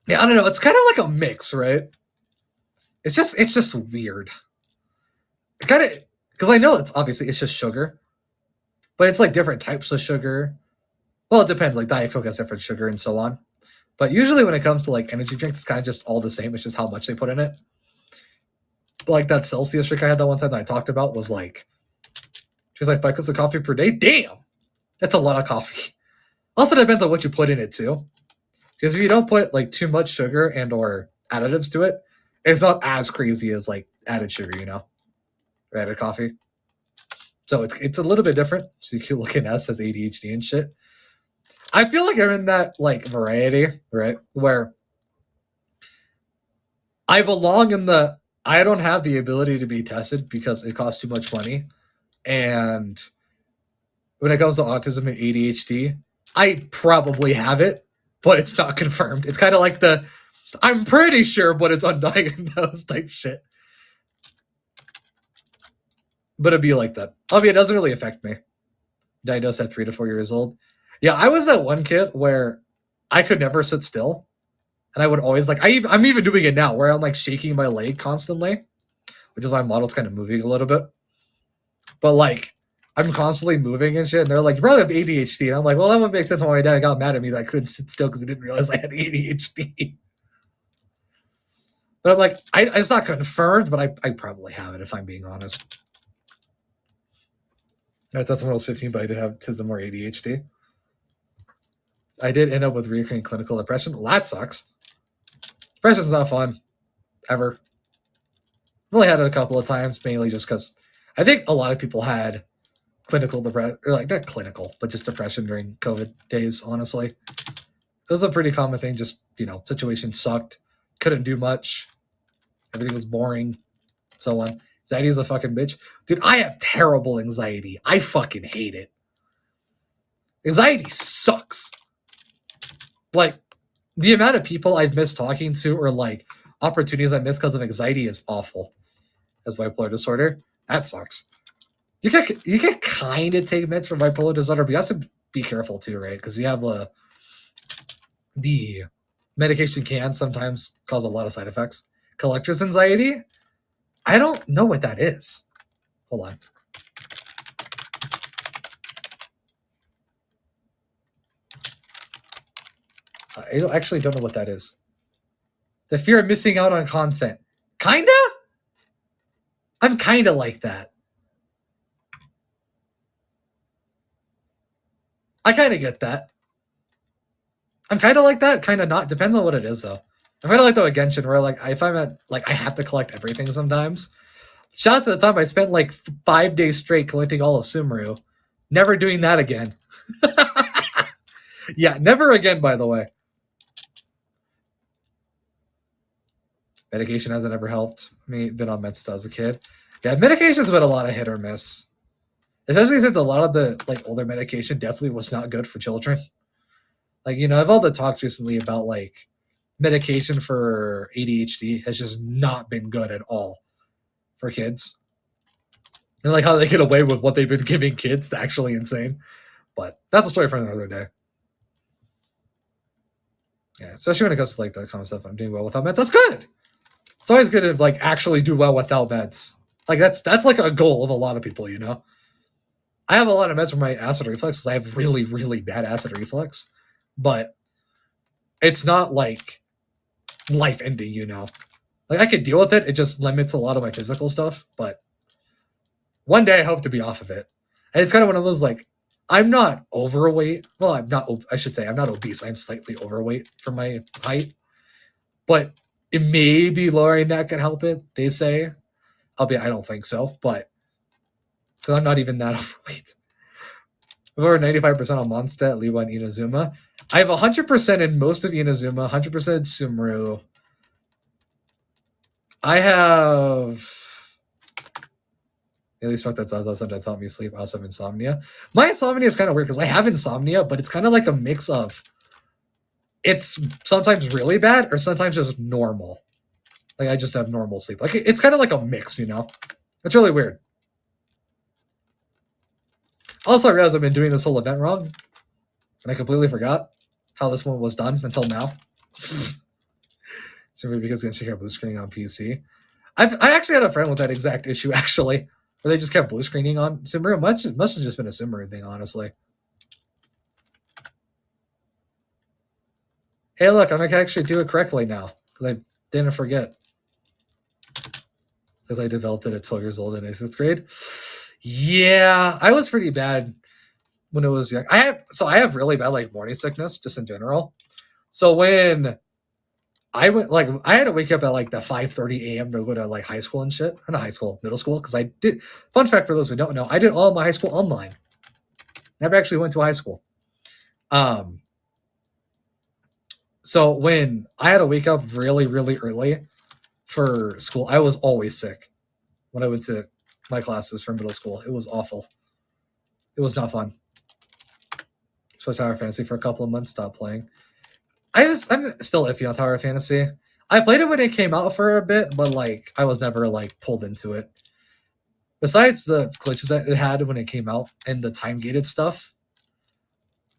Yeah, I don't know. It's kind of like a mix, right? It's just weird. It kind of because I know it's just sugar, but it's like different types of sugar. Well, it depends. Like Diet Coke has different sugar and so on. But usually when it comes to like energy drinks, it's kind of just all the same. It's just how much they put in it. Like that Celsius drink I had that one time that I talked about was like, she was like 5 cups of coffee per day. Damn, that's a lot of coffee. Also depends on what you put in it too. Because if you don't put like too much sugar and or additives to it, it's not as crazy as like added sugar, you know, or added coffee. So it's a little bit different. So you can look at us as ADHD and shit. I feel like I'm in that like variety, right? Where I belong in the I don't have the ability to be tested because it costs too much money. And when it comes to autism and ADHD, I probably have it, but it's not confirmed. It's kind of like I'm pretty sure, but it's undiagnosed type shit. But it'd be like that. I mean, it doesn't really affect me. Diagnosed at 3 to 4 years old. Yeah, I was that one kid where I could never sit still. And I would always like, I'm even doing it now where I'm like shaking my leg constantly, which is why my model's kind of moving a little bit. But like, I'm constantly moving and shit. And they're like, you probably have ADHD. And I'm like, well, that would make sense why my dad got mad at me that I couldn't sit still because he didn't realize I had ADHD. But I'm like, it's not confirmed, but I probably have it if I'm being honest. That's when I was 15, but I did have autism or ADHD. I did end up with recurring clinical depression. Well, that sucks. Depression's not fun. Ever. I've only had it a couple of times, mainly just because I think a lot of people had clinical depression, or like not clinical, but just depression during COVID days, honestly. It was a pretty common thing, just, situation sucked. Couldn't do much. Everything was boring. So on. Anxiety is a fucking bitch. Dude, I have terrible anxiety. I fucking hate it. Anxiety sucks. Like, the amount of people I've missed talking to or like opportunities I missed because of anxiety is awful. As bipolar disorder, that sucks. You can kind of take meds for bipolar disorder, but you have to be careful too, right? Because you have the medication can sometimes cause a lot of side effects. Collector's anxiety, I don't know what that is. Hold on. I actually don't know what that is. The fear of missing out on content. Kinda? I'm kinda like that. I kinda get that. I'm kinda like that, kinda not. Depends on what it is, though. I'm kinda like the Genshin, where like if I'm at like I have to collect everything sometimes. Shouts at the time I spent like 5 days straight collecting all of Sumeru. Never doing that again. Yeah, never again, by the way. Medication hasn't ever helped me. Been on meds since I was a kid. Yeah, medication's been a lot of hit or miss. Especially since a lot of the like older medication definitely was not good for children. Like, you know, I've all the talks recently about like medication for ADHD has just not been good at all for kids. And like how they get away with what they've been giving kids is actually insane. But that's a story for another day. Yeah, especially when it comes to like that kind of stuff. I'm doing well without meds. That's good. It's always good to like actually do well without meds. Like that's like a goal of a lot of people, you know. I have a lot of meds for my acid reflux because I have really, really bad acid reflux, but it's not like life ending, you know. Like I could deal with it. It just limits a lot of my physical stuff, but one day I hope to be off of it. And it's kind of one of those like I'm not overweight. Well, I'm not. I should say I'm not obese. I'm slightly overweight for my height, but it may be lowering that can help it. They say, albeit I don't think so, but because I'm not even that overweight. I'm over 95% on Mondstadt, Lewa, and Inazuma. I have 100% in most of Inazuma, 100% in Sumeru. I have at least what that sounds like. Sometimes help me sleep. I also have insomnia. My insomnia is kind of weird because I have insomnia, but it's kind of like a mix of it's sometimes really bad or sometimes just normal. Like I just have normal sleep. Like it's kind of like a mix, you know? It's really weird. Also, I realized I've been doing this whole event wrong, and I completely forgot how this one was done until now. So maybe because Genshin kept blue screening on PC. I actually had a friend with that exact issue, actually, where they just kept blue screening on Sumeru. Must have just been a Sumeru thing, honestly. Hey, look, I can actually do it correctly now, because I didn't forget. Because I developed it at 12 years old in 6th grade. Yeah, I was pretty bad when it was young. I have really bad like morning sickness just in general. So when I went like I had to wake up at like the 5:30 a.m. to go to like high school and shit. Or not high school, middle school. Because I did fun fact for those who don't know, I did all my high school online. Never actually went to high school. So when I had to wake up really, really early for school, I was always sick when I went to my classes for middle school. It was awful. It was not fun. So Tower Fantasy for a couple of months, stopped playing. I'm still iffy on Tower Fantasy. I played it when it came out for a bit, but like I was never like pulled into it. Besides the glitches that it had when it came out and the time gated stuff,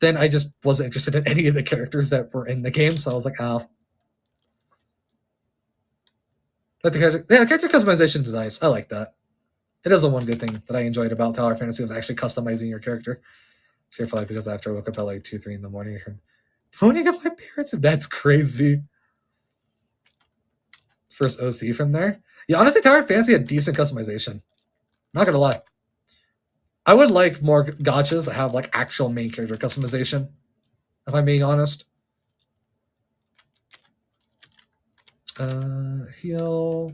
then I just wasn't interested in any of the characters that were in the game. So I was like, oh. But the character customization is nice. I like that. It is the one good thing that I enjoyed about Tower Fantasy was actually customizing your character. Carefully, because after I woke up at like 2, 3 in the morning, I heard pointing at my parents. That's crazy. First OC from there. Yeah, honestly, Tower Fantasy had decent customization. Not gonna lie. I would like more gachas that have like actual main character customization. If I'm being honest. Heal.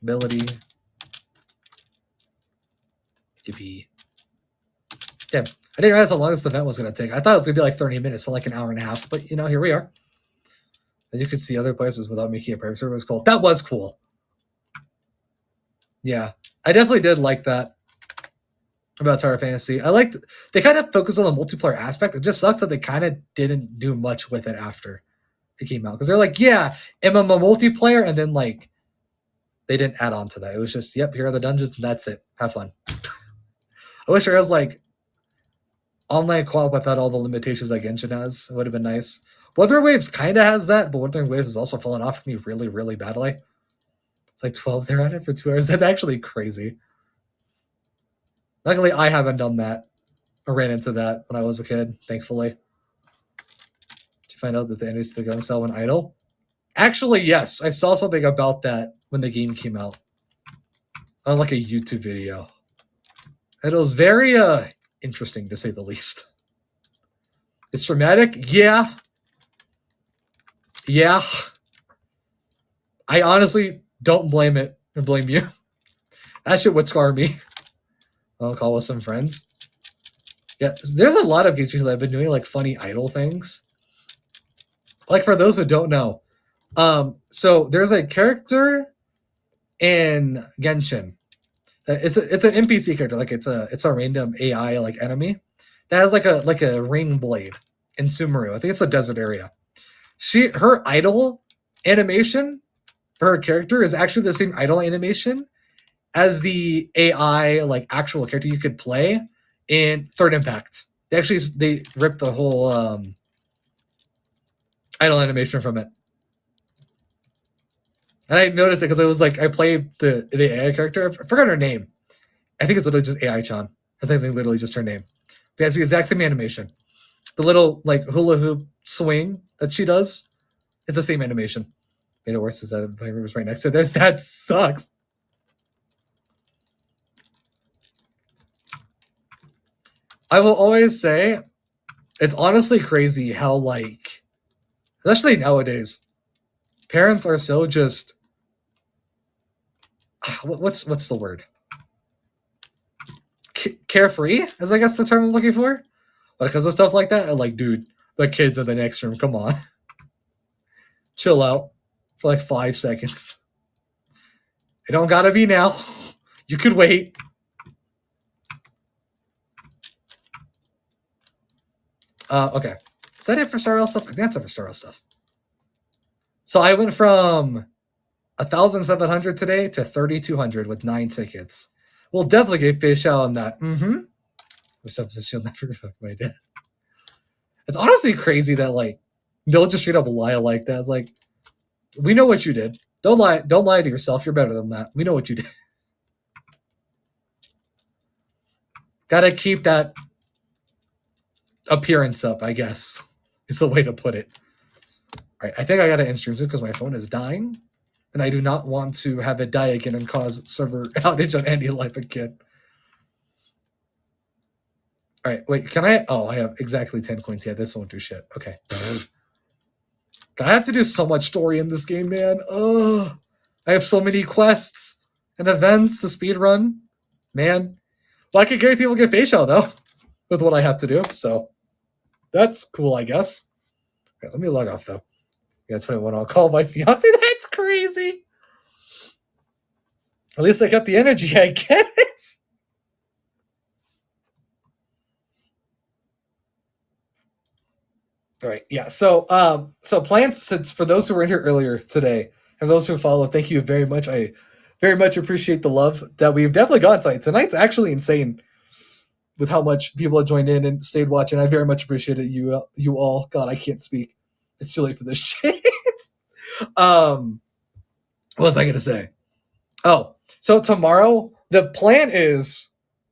Ability. DP. Damn. I didn't realize how long this event was going to take. I thought it was going to be like 30 minutes, so like an hour and a half. But, you know, here we are. As you could see other places without making a private server was cool. That was cool. Yeah. I definitely did like that about Tower Fantasy. I liked... They kind of focused on the multiplayer aspect. It just sucks that they kind of didn't do much with it after. it came out because they're like, yeah, MMO multiplayer, and then like they didn't add on to that. It was just, yep, here are the dungeons, and that's it. Have fun. I wish there was like online co-op without all the limitations that Genshin has. It would have been nice. Wuthering Waves kind of has that, but Wuthering Waves has also fallen off for me really, really badly. It's like 12 there at it for 2 hours. That's actually crazy. Luckily, I haven't done that or ran into that when I was a kid, thankfully. Did you find out that the enemies to the gun style went idle? Actually, yes. I saw something about that when the game came out on like a YouTube video. And it was very interesting, to say the least. It's traumatic? Yeah. Yeah. I honestly don't blame it or blame you. That shit would scar me. I'll call with some friends. Yeah, there's a lot of games that have been doing like funny idle things. Like for those who don't know, so there's a character in Genshin. It's an NPC character, like it's a random AI like enemy that has like a ring blade in Sumeru. I think it's a desert area. Her idle animation for her character is actually the same idle animation as the AI like actual character you could play in Third Impact. They ripped the whole idle animation from it. And I noticed it because I was like, I played the AI character. I forgot her name. I think it's literally just AI-chan. I think literally just her name. But it's the exact same animation. The little like hula hoop swing that she does, it's the same animation. Made it worse is that my room was right next to this. That sucks. I will always say, it's honestly crazy how like, especially nowadays, parents are so just what's the word? Carefree, is I guess the term I'm looking for. But because of stuff like that, I'm like, dude, the kids in the next room, come on, chill out for like 5 seconds. It don't gotta be now. You could wait. Okay. Is that it for Star Rail stuff? I think that's it for Star Rail stuff. So I went from 1,700 today to 3,200 with 9 tickets. We'll definitely get fish out on that. Mm-hmm. She'll never fuck my dad. It's honestly crazy that like they'll just straight up lie like that. It's like, we know what you did. Don't lie to yourself. You're better than that. We know what you did. Gotta keep that appearance up, I guess. Is the way to put it. All right, I think I gotta end stream soon because my phone is dying. And I do not want to have it die again and cause server outage on AniLive again. All right, wait, can I? Oh, I have exactly 10 coins. Yeah, this won't do shit. Okay. God, I have to do so much story in this game, man. Oh, I have so many quests and events to speed run. Man. Well, I can guarantee we'll get facial, though, with what I have to do. So that's cool, I guess. Okay, let me log off, though. Yeah, 21. I'll call my fiance. That's crazy. At least I got the energy, I guess. All right, yeah. So plants. Since for those who were in here earlier today and those who follow, thank you very much. I very much appreciate the love that we've definitely gotten tonight. Tonight's actually insane with how much people have joined in and stayed watching. I very much appreciate it. You all. God, I can't speak. It's too late for this shit. What was I gonna say? Oh, so tomorrow the plan is,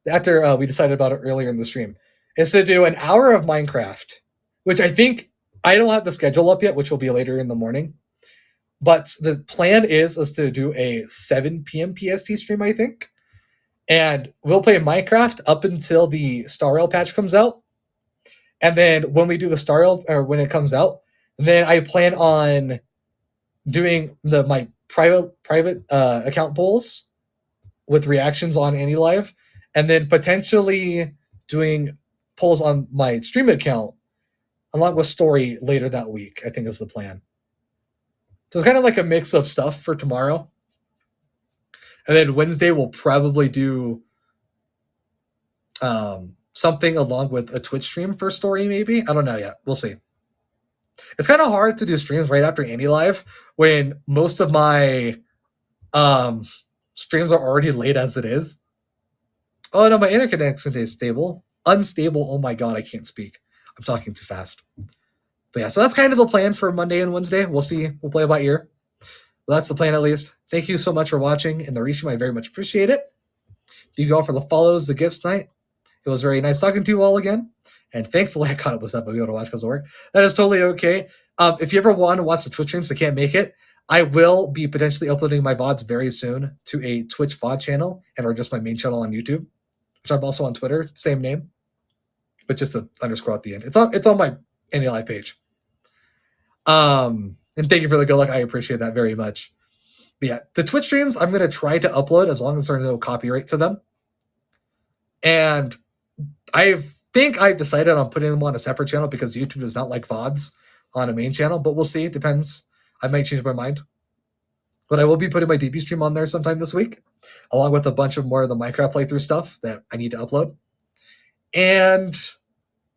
after we decided about it earlier in the stream, is to do an hour of Minecraft, which I think I don't have the schedule up yet, which will be later in the morning. But the plan is to do a 7 p.m. PST stream, I think. And we'll play Minecraft up until the Star Rail patch comes out. And then when we do the Star Rail, or when it comes out, then I plan on doing my private account polls with reactions on AniLive, and then potentially doing polls on my stream account along with story later that week, I think is the plan. So it's kind of like a mix of stuff for tomorrow. And then Wednesday we'll probably do something along with a Twitch stream for story, maybe. I don't know yet. We'll see. It's kind of hard to do streams right after AniLive when most of my streams are already late as it is. Oh no, my internet connection is stable. Unstable. Oh my god, I can't speak. I'm talking too fast. But yeah, so that's kind of the plan for Monday and Wednesday. We'll see. We'll play by ear. Well, that's the plan at least. Thank you so much for watching and the restream. I very much appreciate it. Thank you all for the follows, the gifts tonight. It was very nice talking to you all again. And thankfully, I caught up with stuff I'll be able to watch because of work. That is totally okay. If you ever want to watch the Twitch streams, I can't make it. I will be potentially uploading my VODs very soon to a Twitch VOD channel or just my main channel on YouTube, which I'm also on Twitter, same name, but just an underscore at the end. It's on my AniLive page. And thank you for the good luck. I appreciate that very much. But yeah, the Twitch streams I'm going to try to upload as long as there's no copyright to them. And I think I've decided on putting them on a separate channel because YouTube does not like VODs on a main channel, but we'll see. It depends. I might change my mind. But I will be putting my debut stream on there sometime this week, along with a bunch of more of the Minecraft playthrough stuff that I need to upload. And,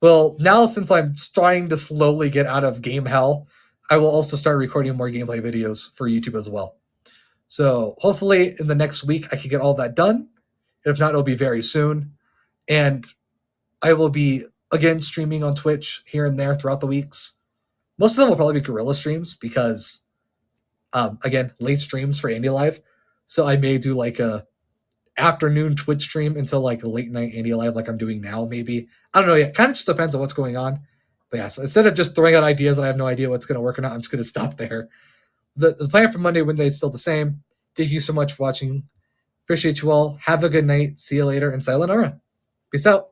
well, now since I'm trying to slowly get out of game hell, I will also start recording more gameplay videos for YouTube as well. So hopefully in the next week, I can get all that done. If not, it'll be very soon. And I will be, again, streaming on Twitch here and there throughout the weeks. Most of them will probably be guerrilla streams because, again, late streams for AniLive. So I may do like a afternoon Twitch stream until like a late night AniLive like I'm doing now, maybe. I don't know yet. Kind of just depends on what's going on. But yeah, so instead of just throwing out ideas and I have no idea what's going to work or not, I'm just going to stop there. The plan for Monday, Wednesday is still the same. Thank you so much for watching. Appreciate you all. Have a good night. See you later. And sayonara. Peace out.